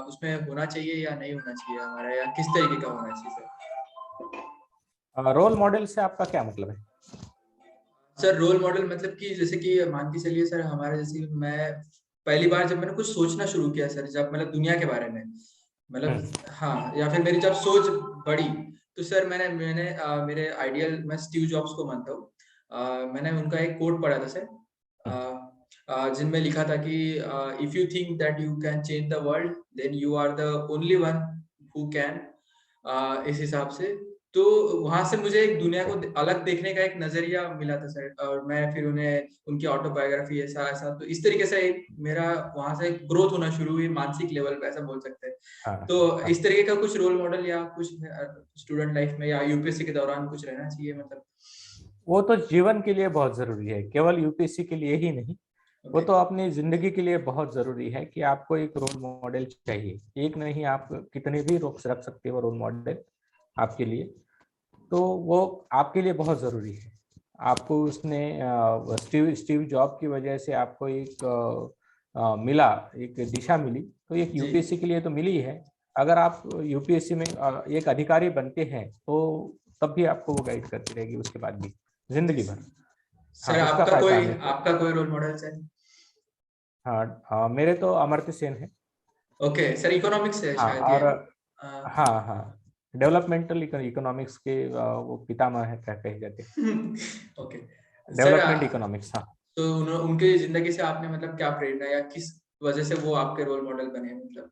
Speaker 1: उसमें होना चाहिए या नहीं होना चाहिए हमारा, या किस तरीके का होना चाहिए सर?
Speaker 2: रोल मॉडल से आपका क्या मतलब है?
Speaker 1: सर रोल मॉडल मतलब कि जैसे कि मान के चलिए सर, हमारे जैसे मैं पहली बार जब मैंने कुछ सोचना शुरू किया सर, जब मतलब दुनिया के बारे में मतलब,
Speaker 2: हम्म।
Speaker 1: हाँ, या फिर मेरी जब सोच बढ़ी, तो सर मैंने मैंने मेरे आइडियल, मैं स्टीव जॉब्स को मानता हूँ। मैंने उनका एक कोट पढ़ा था सर, जिनमें लिखा था कि if you think that you can change the world then you are the only one who can. इस हिसाब से तो वहां से मुझे एक दुनिया को अलग देखने का एक नजरिया मिला था सर, और मैं फिर उन्हें उनकी ऑटोबायोग्राफी ऐसा ऐसा, तो इस तरीके से एक मेरा वहां से ग्रोथ होना शुरू हुई मानसिक लेवल पे, ऐसा बोल सकते हैं।
Speaker 2: हाँ
Speaker 1: तो
Speaker 2: हाँ।
Speaker 1: इस तरीके का कुछ रोल मॉडल या कुछ स्टूडेंट लाइफ में या यूपीएससी के दौरान कुछ रहना चाहिए मतलब?
Speaker 2: वो तो जीवन के लिए बहुत जरूरी है, केवल यूपीएससी के लिए ही नहीं। वो
Speaker 1: ओके।
Speaker 2: तो अपनी जिंदगी के लिए बहुत जरूरी है कि आपको एक रोल मॉडल चाहिए। एक नहीं, आप कितने भी रख सकते हो रोल मॉडल आपके लिए। तो वो आपके लिए बहुत जरूरी है। आपको उसने स्टीव स्टीव जॉब की वजह से आपको एक मिला, एक दिशा मिली, तो एक
Speaker 1: जी।
Speaker 2: यूपीएससी के लिए तो मिली ही है। अगर आप यूपीएससी में एक अधिकारी बनते हैं तो तब भी आपको वो गाइड करती रहेगी उसके बाद भी, जिंदगी भर।
Speaker 1: सर
Speaker 2: हाँ, उसका फायदा हमें।
Speaker 1: आपका कोई रोल मॉडल सर?
Speaker 2: हाँ हाँ, मेरे तो अमर्त्य सेन है।
Speaker 1: ओके सर, इकोनॉमिक्स है
Speaker 2: हाँ,
Speaker 1: शायद ये।
Speaker 2: और हाँ हाँ, डेवलपमेंटल इकोनॉमिक्स के वो पितामह है, क्या कहे जाते हैं,
Speaker 1: ओके सर।
Speaker 2: Development economics. हाँ
Speaker 1: तो उनके जिंदगी से आपने मतलब क्या प्रेरणा, या किस वजह से वो आपके रोल मॉडल बने मतलब?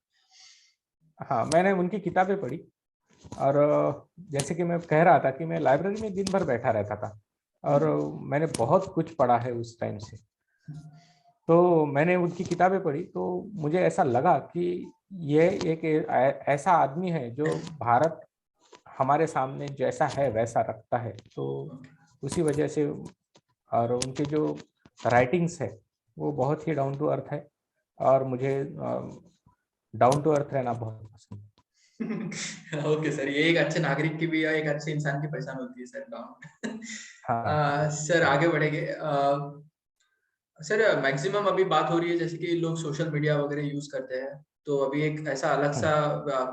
Speaker 2: हाँ, मैंने उनकी किताबें पढ़ी। और जैसे कि मैं कह रहा था कि मैं लाइब्रेरी में दिन भर बैठा रहता था, और
Speaker 1: जी।
Speaker 2: मैंने बहुत कुछ पढ़ा है उस टाइम से। तो मैंने उनकी किताबें पढ़ी तो मुझे ऐसा लगा कि ये एक ऐसा आदमी है जो भारत हमारे सामने जैसा है वैसा रखता है। तो
Speaker 1: ओके।
Speaker 2: उसी वजह से, और उनके जो राइटिंग्स है वो बहुत ही डाउन टू अर्थ है, और मुझे डाउन टू अर्थ रहना बहुत पसंद है।
Speaker 1: ओके सर, ये एक अच्छे नागरिक की भी या एक अच्छे इंसान की पहचान होती है सर, डाउन।
Speaker 2: हाँ
Speaker 1: सर आगे बढ़ेंगे। सर मैक्सिमम अभी बात हो रही है जैसे कि लोग सोशल मीडिया वगैरह यूज करते हैं, तो अभी एक ऐसा अलग सा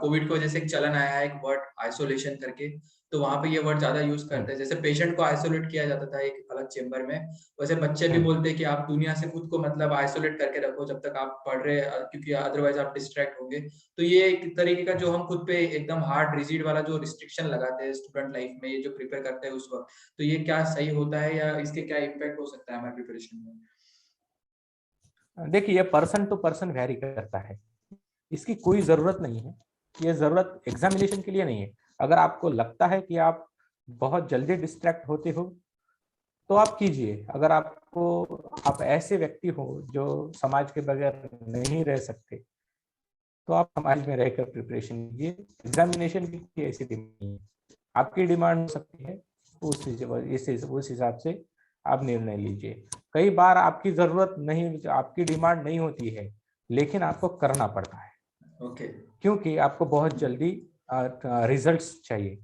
Speaker 1: कोविड की वजह से एक चलन आया है, एक वर्ड आइसोलेशन करके, तो वहां पे ये वर्ड ज्यादा यूज करते हैं। जैसे पेशेंट को आइसोलेट किया जाता था एक अलग चेम्बर में, वैसे बच्चे भी बोलते हैं कि आप दुनिया से खुद को मतलब आइसोलेट करके रखो जब तक आप पढ़ रहे हैं, क्योंकि अदरवाइज आप डिस्ट्रैक्ट होंगे। तो ये एक तरीके का जो हम खुद पे एकदम हार्ड रिजिड वाला जो रिस्ट्रिक्शन लगाते हैं स्टूडेंट लाइफ में, ये जो प्रिपेयर करते हैं उस वक्त, तो ये क्या सही होता है या इसके क्या इम्पैक्ट हो सकता है हमारे प्रिपरेशन में?
Speaker 2: देखिए, ये पर्सन टू पर्सन वैरी करता है, इसकी कोई जरूरत नहीं है। ये जरूरत एग्जामिनेशन के लिए नहीं है। अगर आपको लगता है कि आप बहुत जल्दी डिस्ट्रैक्ट होते हो तो आप कीजिए। अगर आपको, आप ऐसे व्यक्ति हो जो समाज के बगैर नहीं रह सकते, तो आप समाज में रहकर प्रिपरेशन कीजिए। एग्जामिनेशन की ऐसी डिमांड नहीं है। आपकी डिमांड हो सकती है, उस हिसाब से आप निर्णय लीजिए। कई बार आपकी जरूरत नहीं, आपकी डिमांड नहीं होती है, लेकिन आपको करना पड़ता है।
Speaker 1: ओके।
Speaker 2: क्योंकि आपको बहुत जल्दी रिजल्ट्स चाहिए।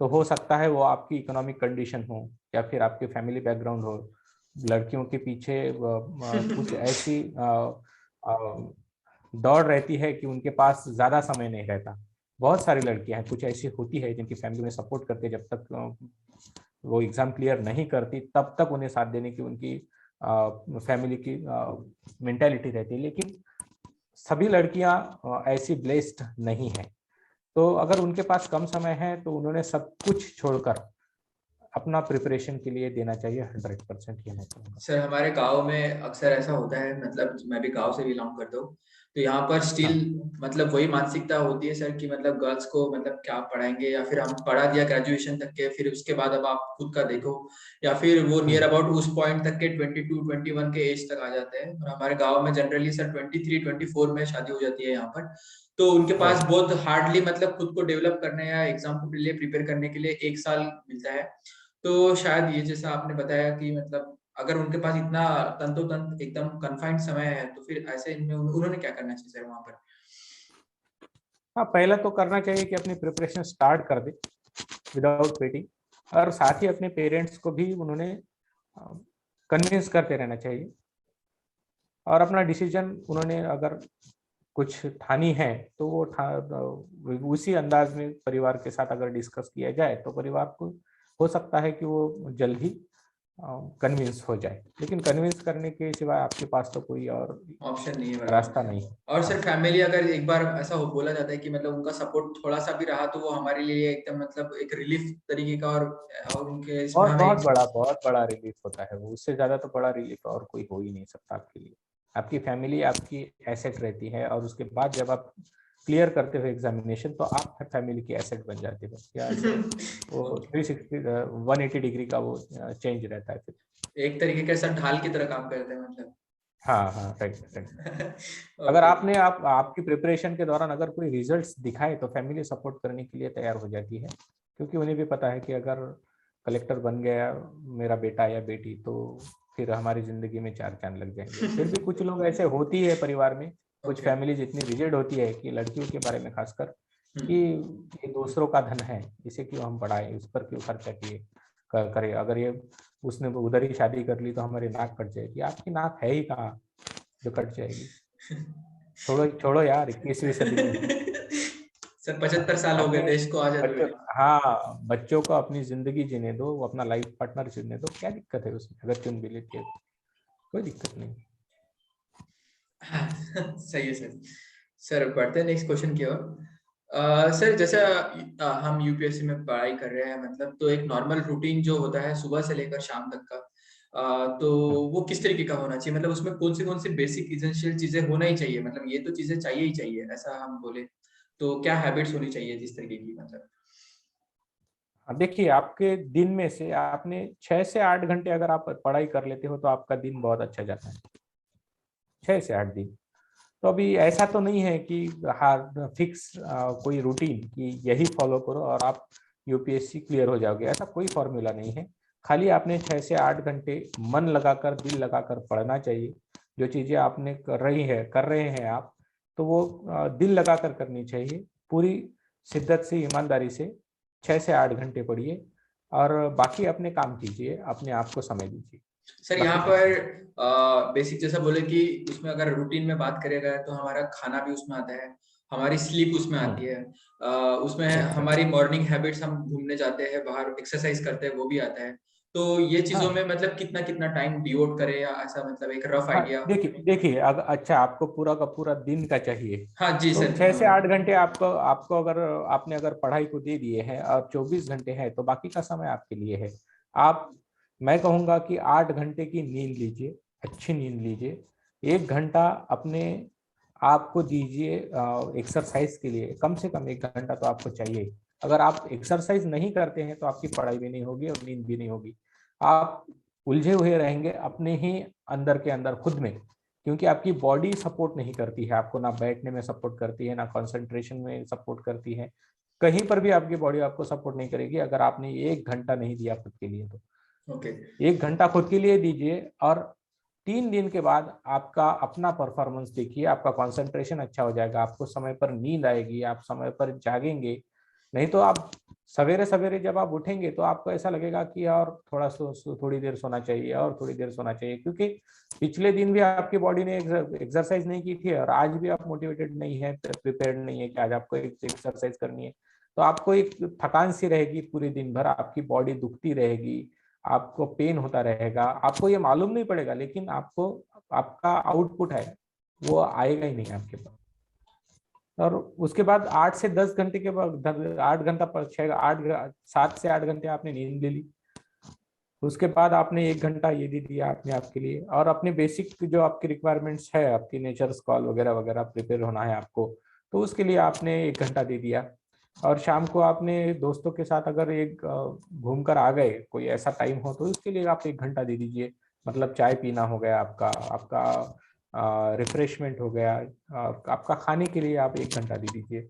Speaker 2: तो हो सकता है वो आपकी इकोनॉमिक कंडीशन हो या फिर आपके फैमिली बैकग्राउंड हो। लड़कियों के पीछे कुछ ऐसी दौड़ रहती है कि उनके पास ज्यादा समय नहीं रहता। बहुत सारी लड़कियां हैं, कुछ ऐसी होती है जिनकी फैमिली में सपोर्ट करते, जब तक वो एग्जाम क्लियर नहीं करती तब तक उन्हें साथ देने की उनकी फैमिली की मेंटालिटी रहती है। लेकिन सभी लड़कियां ऐसी ब्लेस्ड नहीं है। तो अगर उनके पास कम समय है तो उन्होंने सब कुछ छोड़कर अपना प्रिपरेशन के लिए देना चाहिए 100%। ये मैं कहूँगा।
Speaker 1: सर हमारे गांव में अक्सर ऐसा होता है, मतलब मैं भी गांव से बिलोंग करता हूँ, तो यहाँ पर स्टिल
Speaker 2: हाँ।
Speaker 1: मतलब वही मानसिकता होती है सर कि मतलब गर्ल्स को मतलब क्या पढ़ाएंगे, या फिर हम पढ़ा दिया ग्रेजुएशन तक के, फिर उसके बाद अब आप खुद का देखो, या फिर वो नियर अबाउट उस पॉइंट तक के 22-21 के एज तक आ जाते हैं। और हमारे गाँव में जनरली सर 23-24 में शादी हो जाती है यहाँ पर। तो उनके पास बहुत हार्डली मतलब खुद को डेवलप करने या एग्जाम के लिए प्रिपेयर करने के लिए 1 साल मिलता है। तो शायद ये जैसा आपने बताया कि मतलब अगर उनके पास इतना तंतोतंत एकदम कन्फाइंड समय है, तो फिर ऐसे इनमें उन्होंने क्या करना चाहिए सर वहां पर?
Speaker 2: हाँ, पहला तो करना चाहिए कि अपनी प्रिपरेशन स्टार्ट कर दे विदाउट वेटिंग। और साथ ही अपने पेरेंट्स को भी उन्होंने कन्विंस करते रहना चाहिए। और अपना डिसीजन उन्होंने अगर कुछ ठानी है तो वो उसी अंदाज में परिवार के साथ अगर डिस्कस किया जाए तो परिवार को हो सकता है कि वो जल्द ही कन्विंस हो जाए। लेकिन कन्विंस करने के सिवाय आपके पास तो कोई और
Speaker 1: ऑप्शन नहीं है बराबर।
Speaker 2: रास्ता नहीं है।
Speaker 1: और
Speaker 2: हाँ।
Speaker 1: सर फैमिली अगर एक बार ऐसा हो बोला जाता है कि मतलब उनका सपोर्ट थोड़ा सा भी रहा तो वो हमारे लिए एकदम मतलब एक रिलीफ तरीके का, और उनके इसमें
Speaker 2: बहुत
Speaker 1: हमें
Speaker 2: बहुत बड़ा रिलीफ होता है वो। उससे ज्यादा तो बड़ा रिलीफ और कोई हो ही नहीं सकता आपके लिए। आपकी फैमिली आपकी एसेट रहती है, और उसके बाद जब आप क्लियर करते हो एग्जामिनेशन तो आप फैमिली की एसेट बन जाते हो। क्या वो
Speaker 1: ओके।
Speaker 2: 360 180 डिग्री का वो चेंज रहता है फिर।
Speaker 1: एक तरीके का सर ढाल की तरह काम करते हैं मतलब।
Speaker 2: हाँ हाँ, राइट राइट। अगर
Speaker 1: ओके।
Speaker 2: आपने आपकी प्रिपरेशन के दौरान अगर कोई रिजल्ट्स दिखाए तो फैमिली सपोर्ट करने के लिए तैयार हो जाती है। क्योंकि उन्हें भी पता है कि अगर कलेक्टर बन गया मेरा बेटा या बेटी तो फिर हमारी जिंदगी में चार चांद लग जाएंगे। फिर भी कुछ लोग ऐसे होती है परिवार में, कुछ
Speaker 1: ओके।
Speaker 2: फैमिलीज इतनी रिजिड होती है कि लड़कियों के बारे में खासकर, कि ये दूसरों का धन है, इसे क्यों हम बढ़ाएं, इस पर क्यों खर्चा किए करें। अगर ये उसने उधर ही शादी कर ली तो हमारी नाक कट जाएगी। आपकी नाक है ही कहाँ जो कट जाएगी। छोड़ो छोड़ो यार, 21वीं सदी में है।
Speaker 1: सर 75 साल हो गए
Speaker 2: अपने
Speaker 1: देश को आजादी
Speaker 2: बच्चों,
Speaker 1: हुए।
Speaker 2: हाँ, बच्चों को अपनी जिंदगी जीने दो, वो अपना लाइफ पार्टनर चुनने दो। क्या दिक्कत है उसमें? अगर चुन भी लेती है तो कोई दिक्कत नहीं।
Speaker 1: सही है सर। सर बढ़ते हैं नेक्स्ट क्वेश्चन की ओर। सर जैसा हम यूपीएससी में पढ़ाई कर रहे हैं, मतलब तो एक नॉर्मल रूटीन जो होता है सुबह से लेकर शाम तक का, तो वो किस तरीके का होना चाहिए? मतलब उसमें कौन सी बेसिक इसेंशियल चीजें होना ही चाहिए, मतलब ये तो चीजें चाहिए ही चाहिए ऐसा हम बोले, तो क्या हैबिट्स होनी चाहिए जिस तरीके की मतलब?
Speaker 2: अब देखिए, आपके दिन में से आपने 6 से 8 घंटे अगर आप पढ़ाई कर लेते हो तो आपका दिन बहुत अच्छा जाता है। 6 से 8 दिन। तो अभी ऐसा तो नहीं है कि हाँ फिक्स कोई रूटीन कि यही फॉलो करो और आप यूपीएससी क्लियर हो जाओगे, ऐसा कोई फॉर्मूला नहीं है। खाली आपने 6 से 8 घंटे मन लगाकर, दिल लगाकर पढ़ना चाहिए। जो चीजें आपने कर रहे हैं आप, तो वो दिल लगाकर करनी चाहिए। पूरी शिद्दत से, ईमानदारी से 6 से 8 घंटे पढ़िए और बाकी अपने काम कीजिए, अपने आप को समय दीजिए।
Speaker 1: सर यहाँ
Speaker 2: बाकी कुछ नहीं।
Speaker 1: पर बेसिक जैसा बोले कि उसमें अगर रूटीन में बात करेगा तो हमारा खाना भी उसमें आता है, हमारी स्लीप उसमें आती है, उसमें हमारी
Speaker 2: एग्जैक्टली।
Speaker 1: मॉर्निंग हैबिट्स, हम घूमने जाते हैं बाहर एक्सरसाइज करते हैं, वो भी आता है। तो ये चीजों
Speaker 2: हाँ
Speaker 1: में मतलब कितना कितना टाइम डिवोट करे, या ऐसा मतलब एक रफ
Speaker 2: हाँ,
Speaker 1: आइडिया।
Speaker 2: देखिए देखिए, अगर अच्छा आपको पूरा का पूरा दिन का चाहिए
Speaker 1: हाँ जी
Speaker 2: तो
Speaker 1: सर,
Speaker 2: 6 से 8 घंटे आपको आपको अगर आपने अगर पढ़ाई को दे दिए हैं और 24 घंटे है तो बाकी का समय आपके लिए है। आप, मैं कहूँगा कि 8 घंटे की नींद लीजिए, अच्छी नींद लीजिए। 1 घंटा अपने आपको दीजिए एक्सरसाइज के लिए, कम से कम 1 घंटा तो आपको चाहिए। अगर आप एक्सरसाइज नहीं करते हैं तो आपकी पढ़ाई भी नहीं होगी और नींद भी नहीं होगी। आप उलझे हुए रहेंगे अपने ही अंदर के अंदर खुद में, क्योंकि आपकी बॉडी सपोर्ट नहीं करती है आपको, ना बैठने में सपोर्ट करती है, ना कंसंट्रेशन में सपोर्ट करती है। कहीं पर भी आपकी बॉडी आपको सपोर्ट नहीं करेगी अगर आपने 1 घंटा नहीं दिया खुद के लिए तो।
Speaker 1: ओके।
Speaker 2: 1 घंटा खुद के लिए दीजिए और 3 दिन के बाद आपका अपना परफॉर्मेंस देखिए, आपका कंसंट्रेशन अच्छा हो जाएगा, आपको समय पर नींद आएगी, आप समय पर जागेंगे। नहीं तो आप सवेरे सवेरे जब आप उठेंगे तो आपको ऐसा लगेगा कि और थोड़ी देर सोना चाहिए और थोड़ी देर सोना चाहिए, क्योंकि पिछले दिन भी आपकी बॉडी ने एक्सरसाइज नहीं की थी और आज भी आप मोटिवेटेड नहीं है, प्रिपेयर्ड नहीं है कि आज आपको एक एक्सरसाइज करनी है। तो आपको एक थकान सी रहेगी, पूरे दिन भर आपकी बॉडी दुखती रहेगी, आपको पेन होता रहेगा, आपको ये मालूम नहीं पड़ेगा, लेकिन आपको आपका आउटपुट है वो आएगा ही नहीं आपके पास। और उसके बाद 8 से 10 घंटे के बाद 8 घंटा पर 7 से 8 घंटे आपने नींद ले ली। उसके बाद आपने 1 घंटा ये दे दिया आपने आपके लिए, और अपने बेसिक जो आपकी रिक्वायरमेंट्स है, आपकी नेचर्स कॉल वगैरह वगैरह प्रिपेयर होना है आपको, तो उसके लिए आपने 1 घंटा दे दिया। और शाम को आपने दोस्तों के साथ अगर एक घूम कर आ गए, कोई ऐसा टाइम हो, तो उसके लिए आप 1 घंटा दे दीजिए। मतलब चाय पीना हो गया आपका, आपका रिफ्रेशमेंट हो गया, आपका खाने के लिए आप 1 घंटा दे दीजिए,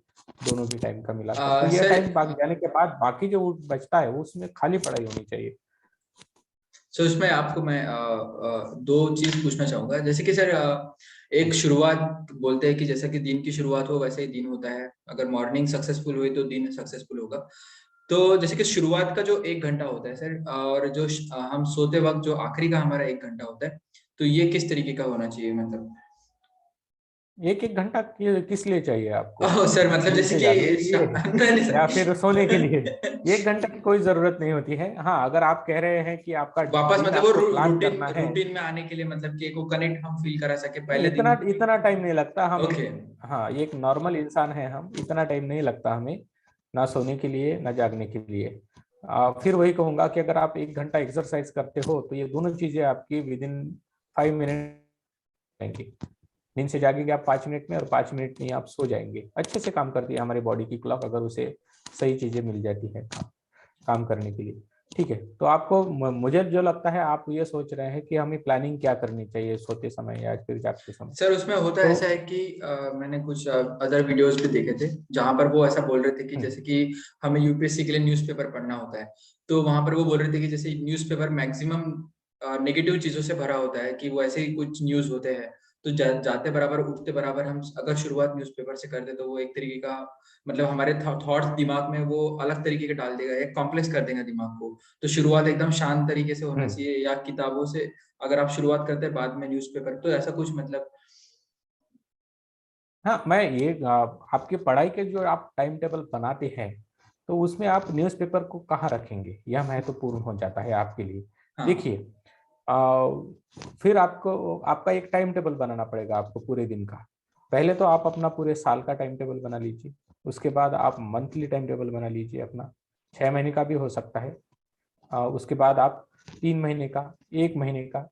Speaker 2: दोनों भी टाइम का मिलाकर। तो यह
Speaker 1: सर
Speaker 2: टाइम बाकी जाने के बाद बाकी जो बचता है वो उसमें खाली पढ़ाई होनी चाहिए।
Speaker 1: सो इसमें आपको मैं दो चीज पूछना चाहूंगा, जैसे कि सर एक शुरुआत बोलते हैं कि जैसे कि दिन की शुरुआत हो वैसे ही दिन होता है, अगर मॉर्निंग सक्सेसफुल हुई तो दिन सक्सेसफुल होगा। तो जैसे कि शुरुआत का जो 1 घंटा होता है सर, और जो हम सोते वक्त जो आखिरी का हमारा 1 घंटा होता है, तो ये किस तरीके का होना चाहिए मतलब।
Speaker 2: 1 1 घंटा किस लिए चाहिए आपको?
Speaker 1: ओह सर, मतलब
Speaker 2: नींद
Speaker 1: जैसे
Speaker 2: से जागने के
Speaker 1: कि
Speaker 2: लिए
Speaker 1: नहीं नहीं
Speaker 2: या फिर सोने के लिए?
Speaker 1: सर।
Speaker 2: 1 घंटा की कोई जरूरत नहीं होती है। हाँ, अगर आप कह रहे हैं कि आपका
Speaker 1: वापस
Speaker 2: दिन
Speaker 1: मतलब वो
Speaker 2: आपको प्लान
Speaker 1: रूटीन
Speaker 2: करना है,
Speaker 1: रूटीन में आने के लिए, मतलब कि एक वो कनेक्ट हम फील करा सके
Speaker 2: नहीं
Speaker 1: पहले
Speaker 2: इतना
Speaker 1: दिन।
Speaker 2: इतना टाइम नहीं लगता हम।
Speaker 1: ओके।
Speaker 2: हाँ, ये एक नॉर्मल इंसान है, हम इतना टाइम नहीं लगता हमें, ना सोने के लिए ना जागने के लिए। फिर वही कहूंगा कि अगर आप 1 घंटा एक्सरसाइज करते हो तो ये दोनों चीजें आपकी विद इन 5 मिनट आएंगी। नींद से जागेंगे आप 5 मिनट में, और 5 मिनट में ही आप सो जाएंगे। अच्छे से काम करती है हमारी बॉडी की क्लॉक, अगर उसे सही चीजें मिल जाती है काम करने के लिए। ठीक है, तो आपको मुझे जो लगता है आप ये सोच रहे हैं कि हमें प्लानिंग क्या करनी चाहिए सोते समय या फिर जागते समय।
Speaker 1: सर उसमें होता
Speaker 2: तो
Speaker 1: ऐसा है कि मैंने कुछ अदर वीडियोस भी देखे थे जहां पर वो ऐसा बोल रहे थे कि जैसे कि हमें यूपीएससी के लिए न्यूज़पेपर पढ़ना होता है। तो वहां पर वो बोल रहे थे कि जैसे न्यूज़पेपर मैक्सिमम नेगेटिव चीजों से भरा होता है, कि वो ऐसे ही कुछ न्यूज होते हैं। तो जाते बराबर उठते बराबर हम अगर शुरुआत न्यूज़पेपर से कर दे तो वो एक तरीके का मतलब हमारे थॉट्स दिमाग में वो अलग तरीके के डाल देगा, एक कॉम्प्लेक्स कर देगा दिमाग को। तो शुरुआत एकदम शांत तरीके से होना
Speaker 2: हम्म,
Speaker 1: चाहिए, या किताबों से अगर आप शुरुआत करते हैं बाद में न्यूज़पेपर, तो ऐसा कुछ मतलब।
Speaker 2: हाँ, मैं ये आपकी पढ़ाई के जो आप टाइम टेबल बनाते हैं तो उसमें आप न्यूज़पेपर को कहाँ रखेंगे, यह महत्वपूर्ण हो जाता है आपके लिए।
Speaker 1: हाँ।
Speaker 2: देखिए, फिर आपको आपका एक टाइम टेबल बनाना पड़ेगा आपको पूरे दिन का। पहले तो आप अपना पूरे साल का टाइम टेबल बना लीजिए, उसके बाद आप मंथली टाइम टेबल बना लीजिए अपना, 6 महीने का भी हो सकता है। उसके बाद आप 3 महीने का, 1 महीने का,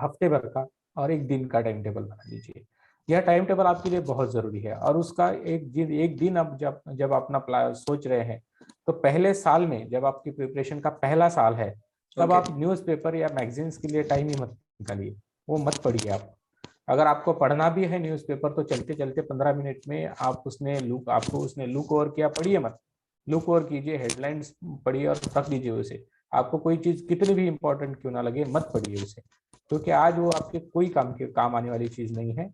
Speaker 2: हफ्ते भर का और एक दिन का टाइम टेबल बना लीजिए। यह टाइम टेबल आपके लिए बहुत जरूरी है। और उसका एक दिन आप जब जब अपना सोच रहे हैं, तो पहले साल में जब आपकी प्रिपरेशन का पहला साल है, तब
Speaker 1: ओके।
Speaker 2: आप न्यूज़पेपर या मैगजीन्स के लिए टाइम ही मत निकालिए, वो मत पढ़िए आप। अगर आपको पढ़ना भी है न्यूज़पेपर तो चलते चलते 15 मिनट में आपको उसने लुक ओवर किया, पढ़िए मत, लुक ओवर कीजिए, हेडलाइंस पढ़िए और रख दीजिए उसे। आपको कोई चीज कितनी भी इंपॉर्टेंट क्यों ना लगे, मत पढ़िए उसे, क्योंकि आज वो आपके कोई काम आने वाली चीज नहीं है।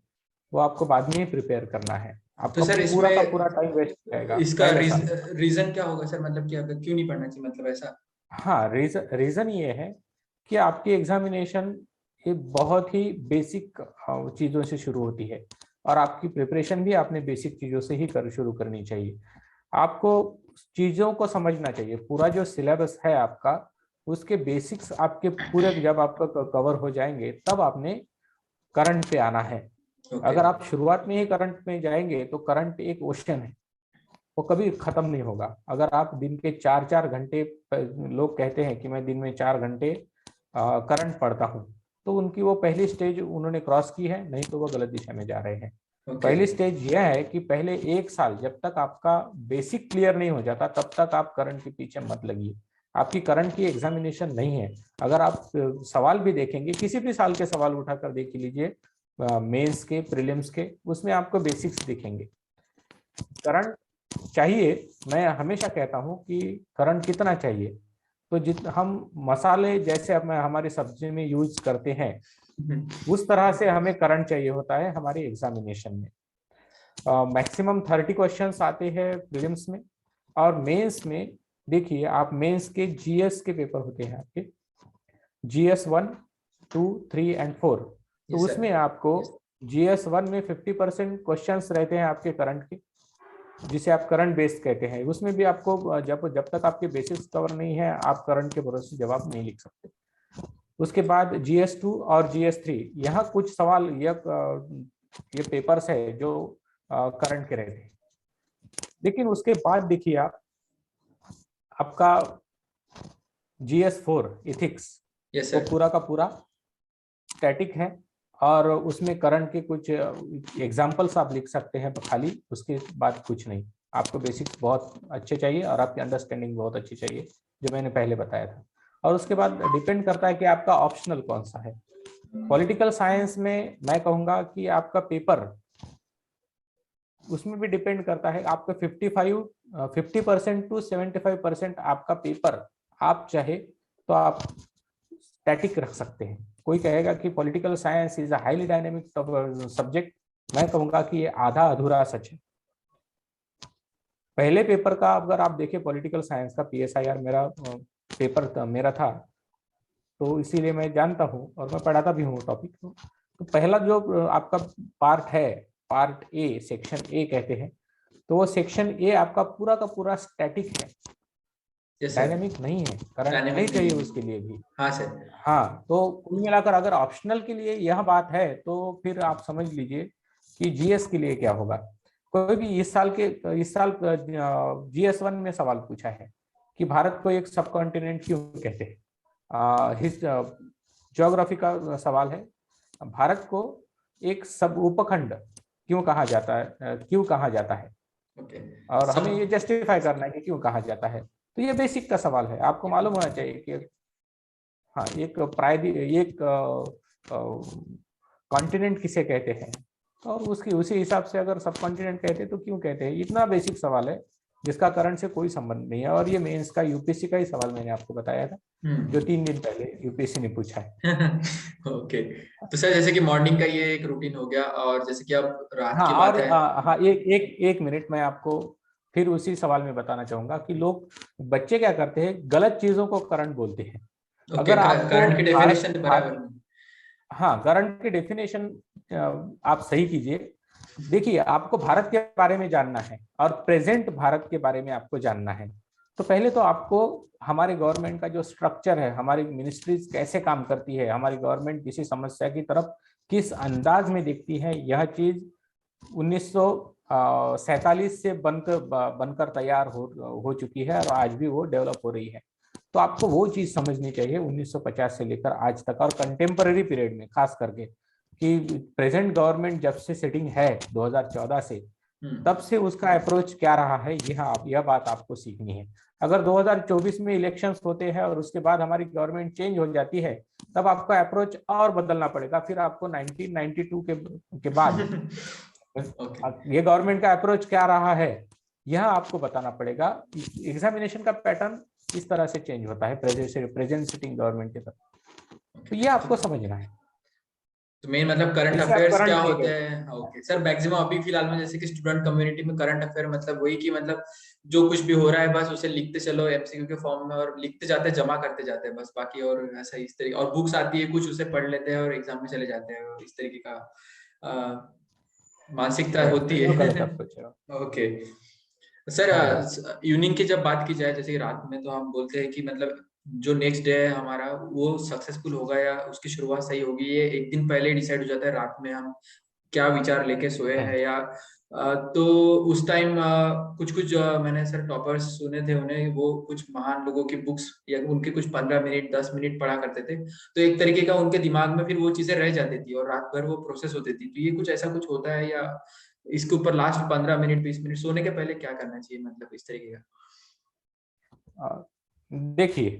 Speaker 2: वो आपको बाद में ही प्रिपेयर करना है,
Speaker 1: तो
Speaker 2: आपका
Speaker 1: सर
Speaker 2: पूरा का
Speaker 1: इसमें
Speaker 2: पूरा टाइम वेस्ट जाएगा
Speaker 1: इसका
Speaker 2: पहले साल।
Speaker 1: रीजन क्या होगा सर, मतलब कि अगर क्यों नहीं पढ़ना चाहिए मतलब ऐसा।
Speaker 2: हाँ, रीजन रीजन ये है कि आपकी एग्जामिनेशन ये बहुत ही बेसिक चीज़ों से शुरू होती है और आपकी प्रिपरेशन भी आपने बेसिक चीज़ों से ही शुरू करनी चाहिए। आपको चीज़ों को समझना चाहिए। पूरा जो सिलेबस है आपका, उसके बेसिक्स आपके पूरे जब आपका कवर हो जाएंगे तब आपने करंट पे आना है। अगर आप शुरुआत में ही करंट में जाएंगे तो करंट एक ओशन है, वो कभी खत्म नहीं होगा। अगर आप दिन के 4-4 घंटे, लोग कहते हैं कि मैं दिन में 4 घंटे करंट पढ़ता हूँ, तो उनकी वो पहली स्टेज उन्होंने क्रॉस की है, नहीं तो वो गलत दिशा में जा रहे हैं। पहली स्टेज यह है कि पहले 1 साल जब तक आपका बेसिक क्लियर नहीं हो जाता तब तक आप करंट के पीछे मत लगिए। आपकी करंट की एग्जामिनेशन नहीं है। अगर आप सवाल भी देखेंगे, किसी भी साल के सवाल उठाकर देख लीजिए, मेंस के, प्रीलिम्स के, उसमें आपको बेसिक्स दिखेंगे। करंट चाहिए, मैं हमेशा कहता हूं कि करंट कितना चाहिए, तो जितना हम मसाले जैसे हमारी सब्जी में यूज करते हैं उस तरह से हमें करंट चाहिए होता है हमारे एग्जामिनेशन में। मैक्सिमम 30 क्वेश्चंस आते हैं प्रीलिम्स में, और मेंस में देखिए आप मेंस के जीएस के पेपर होते हैं आपके, जीएस 1, 2, 3 एंड 4। तो उसमें आपको जीएस 1 में 50% क्वेश्चंस रहते हैं आपके करंट के, जिसे आप करंट बेस्ड कहते हैं। उसमें भी आपको जब तक आपके बेसिक्स कवर नहीं है आप करंट के भरोसे जवाब नहीं लिख सकते। उसके बाद GS2 और GS3, यहाँ कुछ सवाल ये पेपर्स है जो करंट के रहते हैं। लेकिन उसके बाद देखिए आप, आपका GS4 इथिक्स, वो पूरा का पूरा स्टैटिक है और उसमें करंट के कुछ एग्जाम्पल्स आप लिख सकते हैं खाली, उसके बाद कुछ नहीं। आपको बेसिक्स बहुत अच्छे चाहिए और आपकी अंडरस्टैंडिंग बहुत अच्छी चाहिए, जो मैंने पहले बताया था। और उसके बाद डिपेंड करता है कि आपका ऑप्शनल कौन सा है। पॉलिटिकल साइंस में मैं कहूँगा कि आपका पेपर, उसमें भी डिपेंड करता है। आपका 50% to 75% आपका पेपर आप चाहे तो आप स्टैटिक रख सकते हैं। कोई कहेगा कि political science is a highly dynamic subject, मैं कहूँगा कि ये आधा अधूरा सच है। पहले पेपर का अगर आप देखें पॉलिटिकल साइंस का, PSIR मेरा पेपर मेरा था, तो इसीलिए मैं जानता हूँ और मैं पढ़ाता भी हूँ टॉपिक को। तो पहला जो आपका पार्ट है, पार्ट ए, सेक्शन ए कहते हैं, तो वो सेक्शन ए आपका पूरा का पूरा स्टैटिक है, डायनेमिक नहीं है। करंट नहीं चाहिए उसके लिए भी।
Speaker 1: हाँ सर।
Speaker 2: हाँ, तो कुल मिलाकर अगर ऑप्शनल के लिए यह बात है तो फिर आप समझ लीजिए कि जीएस के लिए क्या होगा। कोई भी इस साल GS1 में सवाल पूछा है कि भारत को एक सब कॉन्टिनेंट क्यों कहते हैं। ज्योग्राफी का सवाल है, भारत को एक सब उपखंड क्यों कहा जाता है, और हमें ये जस्टिफाई करना है कि क्यों कहा जाता है। तो ये बेसिक का सवाल है, आपको मालूम होना चाहिए कि हाँ, एक कॉन्टिनेंट किसे कहते हैं, और उसी हिसाब से अगर सब कॉन्टिनेंट कहते हैं तो क्यों कहते हैं। इतना बेसिक सवाल है जिसका करंट से कोई संबंध नहीं है, और ये मेंस का यूपीएससी का ही सवाल मैंने आपको बताया था, जो 3 दिन पहले यूपीएससी ने पूछा है।
Speaker 1: ओके, तो सर जैसे कि मॉर्निंग का ये एक रूटीन हो गया, और जैसे कि अब रात की बात है।
Speaker 2: हाँ, एक मिनट मैं आपको फिर उसी सवाल में बताना चाहूंगा कि बच्चे क्या करते हैं, गलत चीजों को करंट बोलते हैं। अगर आपको
Speaker 1: करंट की डेफिनेशन बराबर,
Speaker 2: हाँ, करंट की डेफिनेशन आप सही कीजिए। देखिए, आपको भारत के बारे में जानना है और प्रेजेंट भारत के बारे में आपको जानना है, तो पहले तो आपको हमारे गवर्नमेंट का जो स्ट्रक्चर है, हमारी मिनिस्ट्रीज कैसे काम करती है, हमारी गवर्नमेंट किसी समस्या की तरफ किस अंदाज में देखती है, यह चीज 1947 से बनकर तैयार हो चुकी है और आज भी वो डेवलप हो रही है। तो आपको वो चीज समझनी चाहिए 1950 से लेकर आज तक, और कंटेम्पररी पीरियड में खास करके, कि प्रेजेंट गवर्नमेंट जब से सिटिंग है 2014 से, तब से उसका अप्रोच क्या रहा है, यह बात आपको सीखनी है। अगर 2024 में इलेक्शंस होते हैं और उसके बाद हमारी गवर्नमेंट चेंज हो जाती है, तब आपका अप्रोच और बदलना पड़ेगा। फिर आपको 1992 के बाद ये गवर्नमेंट का अप्रोच क्या रहा है, यह आपको बताना पड़ेगा। एग्जामिनेशन का पैटर्न इस तरह से चेंज होता है प्रेजेंट सिटिंग गवर्नमेंट के तरफ, तो ये आपको समझना है।
Speaker 1: तो मेन मतलब करंट
Speaker 2: जैसे आप
Speaker 1: अफेयर्स
Speaker 2: करंट
Speaker 1: क्या
Speaker 2: नहीं
Speaker 1: होते
Speaker 2: गए।
Speaker 1: हैं? ओके सर, मैक्सिमम अभी फिलहाल में जैसे कि स्टूडेंट कम्युनिटी में करंट अफेयर मतलब वही कि मतलब जो कुछ भी हो रहा है बस उसे लिखते चलो एमसीक्यू के फॉर्म में और लिखते जाते हैं, जमा करते जाते हैं बस, बाकी और ऐसा इस तरीके, और बुक्स आती है कुछ उसे पढ़ लेते हैं और एग्जाम में चले जाते हैं, इस तरीके का मानसिकता होती
Speaker 2: वो
Speaker 1: है।
Speaker 2: गलत अप्रोच है।
Speaker 1: ओके सर,
Speaker 2: हाँ
Speaker 1: इवनिंग की जब बात की जाए जैसे कि रात में, तो हम बोलते हैं कि मतलब जो नेक्स्ट डे है हमारा वो सक्सेसफुल होगा या उसकी शुरुआत सही होगी, ये एक दिन पहले ही डिसाइड हो जाता है रात में हम क्या विचार लेके सोए
Speaker 2: हाँ
Speaker 1: हैं, या तो उस टाइम कुछ कुछ मैंने सर टॉपर्स सुने थे, उन्हें वो कुछ महान लोगों की बुक्स या उनके कुछ 15 मिनट 10 मिनट पढ़ा करते थे, तो एक तरीके का उनके दिमाग में फिर वो चीजें रह जाती थी और रात भर वो प्रोसेस होती थी, तो ये कुछ ऐसा कुछ होता है या इसके ऊपर लास्ट 15 मिनट 20 मिनट सोने के पहले क्या करना चाहिए, मतलब इस तरीके का?
Speaker 2: देखिए,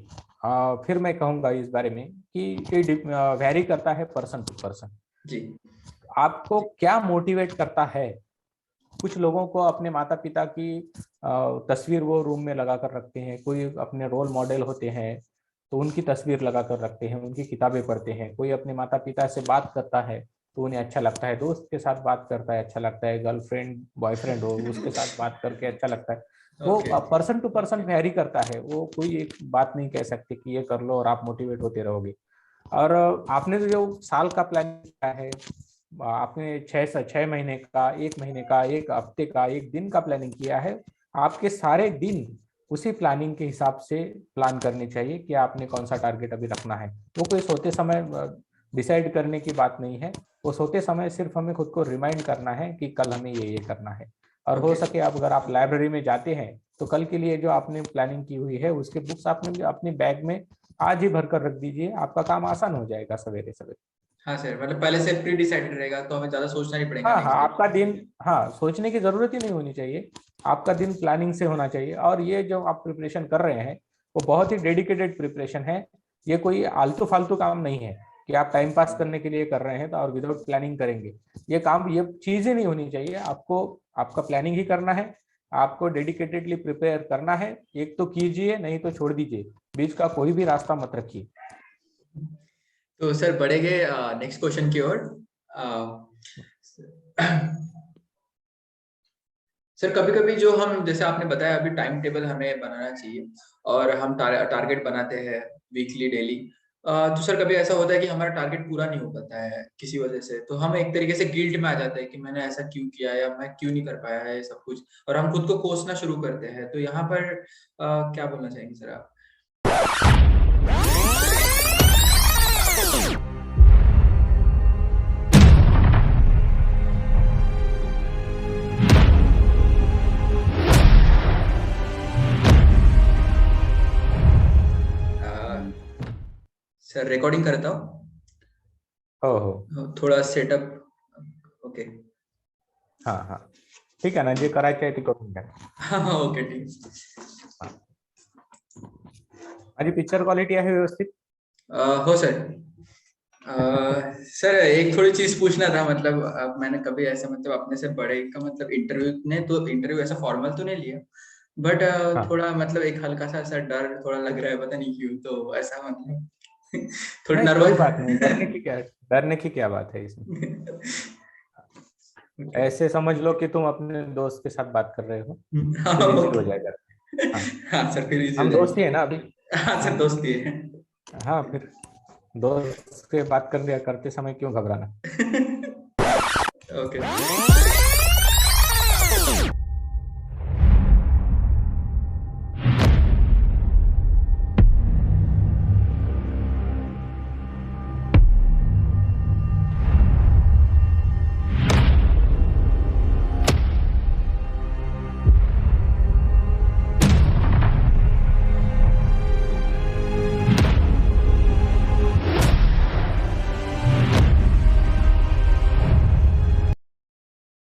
Speaker 2: फिर मैं कहूंगा इस बारे में कि ये वैरी करता है पर्सन टू पर्सन।
Speaker 1: जी
Speaker 2: आपको क्या मोटिवेट करता है? कुछ लोगों को अपने माता पिता की तस्वीर वो रूम में लगा कर रखते हैं, कोई अपने रोल मॉडल होते हैं तो उनकी तस्वीर लगा कर रखते हैं, उनकी किताबें पढ़ते हैं, कोई अपने माता पिता से बात करता है तो उन्हें अच्छा लगता है, दोस्त के साथ बात करता है अच्छा लगता है, गर्लफ्रेंड बॉयफ्रेंड हो उसके साथ बात करके अच्छा लगता है। वो
Speaker 1: okay
Speaker 2: person to person vary करता है, वो कोई एक बात नहीं कह सकते कि ये कर लो और आप मोटिवेट होते रहोगे। और आपने तो जो साल का प्लान किया है, आपने 6 महीने का, 1 महीने का, एक हफ्ते का, एक दिन का प्लानिंग किया है, आपके सारे दिन उसी प्लानिंग के हिसाब से प्लान करने चाहिए कि आपने कौन सा टारगेट अभी रखना है। वो कोई सोते समय डिसाइड करने की बात नहीं है, वो सोते समय सिर्फ हमें खुद को रिमाइंड करना है कि कल हमें ये करना है। और हो
Speaker 1: ओके
Speaker 2: सके आप अगर आप लाइब्रेरी में जाते हैं तो कल के लिए जो आपने प्लानिंग की हुई है उसके बुक्स आपने अपने बैग में आज ही भर कर रख दीजिए, आपका काम आसान हो जाएगा सवेरे सवेरे।
Speaker 1: हाँ सर, मतलब पहले से प्री डिसाइडेड रहेगा तो हमें ज्यादा सोचना नहीं पड़ेगा
Speaker 2: हाँ हाँ,
Speaker 1: नेक्स्ट डे।
Speaker 2: आपका दिन, हाँ सोचने की जरूरत ही नहीं होनी चाहिए, आपका दिन प्लानिंग से होना चाहिए। और ये जो आप प्रिपरेशन कर रहे हैं वो बहुत ही डेडिकेटेड प्रिपरेशन है, ये कोई आलतू फालतू काम नहीं है कि आप टाइम पास करने के लिए कर रहे हैं तो और विदाउट प्लानिंग करेंगे। ये काम, ये चीजें नहीं होनी चाहिए, आपको आपका प्लानिंग ही करना है, आपको डेडिकेटेडली प्रिपेयर करना है। एक तो कीजिए नहीं तो छोड़ दीजिए, बीच का कोई भी रास्ता मत रखिए।
Speaker 1: तो सर बढ़ेंगे नेक्स्ट क्वेश्चन की ओर। सर कभी कभी जो हम, जैसे आपने बताया अभी टाइम टेबल हमें बनाना चाहिए और हम टारगेट बनाते हैं वीकली डेली, तो सर कभी ऐसा होता है कि हमारा टारगेट पूरा नहीं हो पाता है किसी वजह से, तो हम एक तरीके से गिल्ट में आ जाते हैं कि मैंने ऐसा क्यों किया या मैं क्यों नहीं कर पाया है ये सब कुछ, और हम खुद को कोसना शुरू करते हैं, तो यहाँ पर क्या बोलना चाहेंगे सर आप? सर रिकॉर्डिंग करता हूँ, थोड़ा सेटअप। ओके
Speaker 2: हाँ हाँ, ठीक आहे ना, जे करायचं आहे ते करून घ्या।
Speaker 1: हाँ ओके ठीक।
Speaker 2: माझी पिक्चर क्वालिटी आहे व्यवस्थित?
Speaker 1: हो सर। सर एक थोड़ी चीज पूछना था, मतलब मैंने कभी ऐसे मतलब अपने से बड़े का मतलब इंटरव्यू ने, तो इंटरव्यू ऐसा फॉर्मल तो नहीं लिया, बट
Speaker 2: हाँ
Speaker 1: थोड़ा मतलब एक हल्का सा ऐसा डर थोड़ा लग रहा है, पता नहीं क्यों, तो ऐसा मतलब थोड़ी
Speaker 2: नहीं कोई बात
Speaker 1: नर्वस।
Speaker 2: नहीं, डरने की क्या बात है इसमें। ऐसे समझ लो कि तुम अपने दोस्त के साथ बात कर रहे हो,
Speaker 1: हाँ
Speaker 2: फिर इजी हो
Speaker 1: ओके।
Speaker 2: जाएगा। हाँ,
Speaker 1: हाँ सर फिर इजी हो
Speaker 2: हम दोस्त ही है
Speaker 1: जाएगी।
Speaker 2: ना अभी।
Speaker 1: हाँ सर
Speaker 2: हाँ
Speaker 1: दोस्ती है।
Speaker 2: हाँ, फिर दोस्त से बात करने करते समय क्यों घबराना।
Speaker 1: ओके।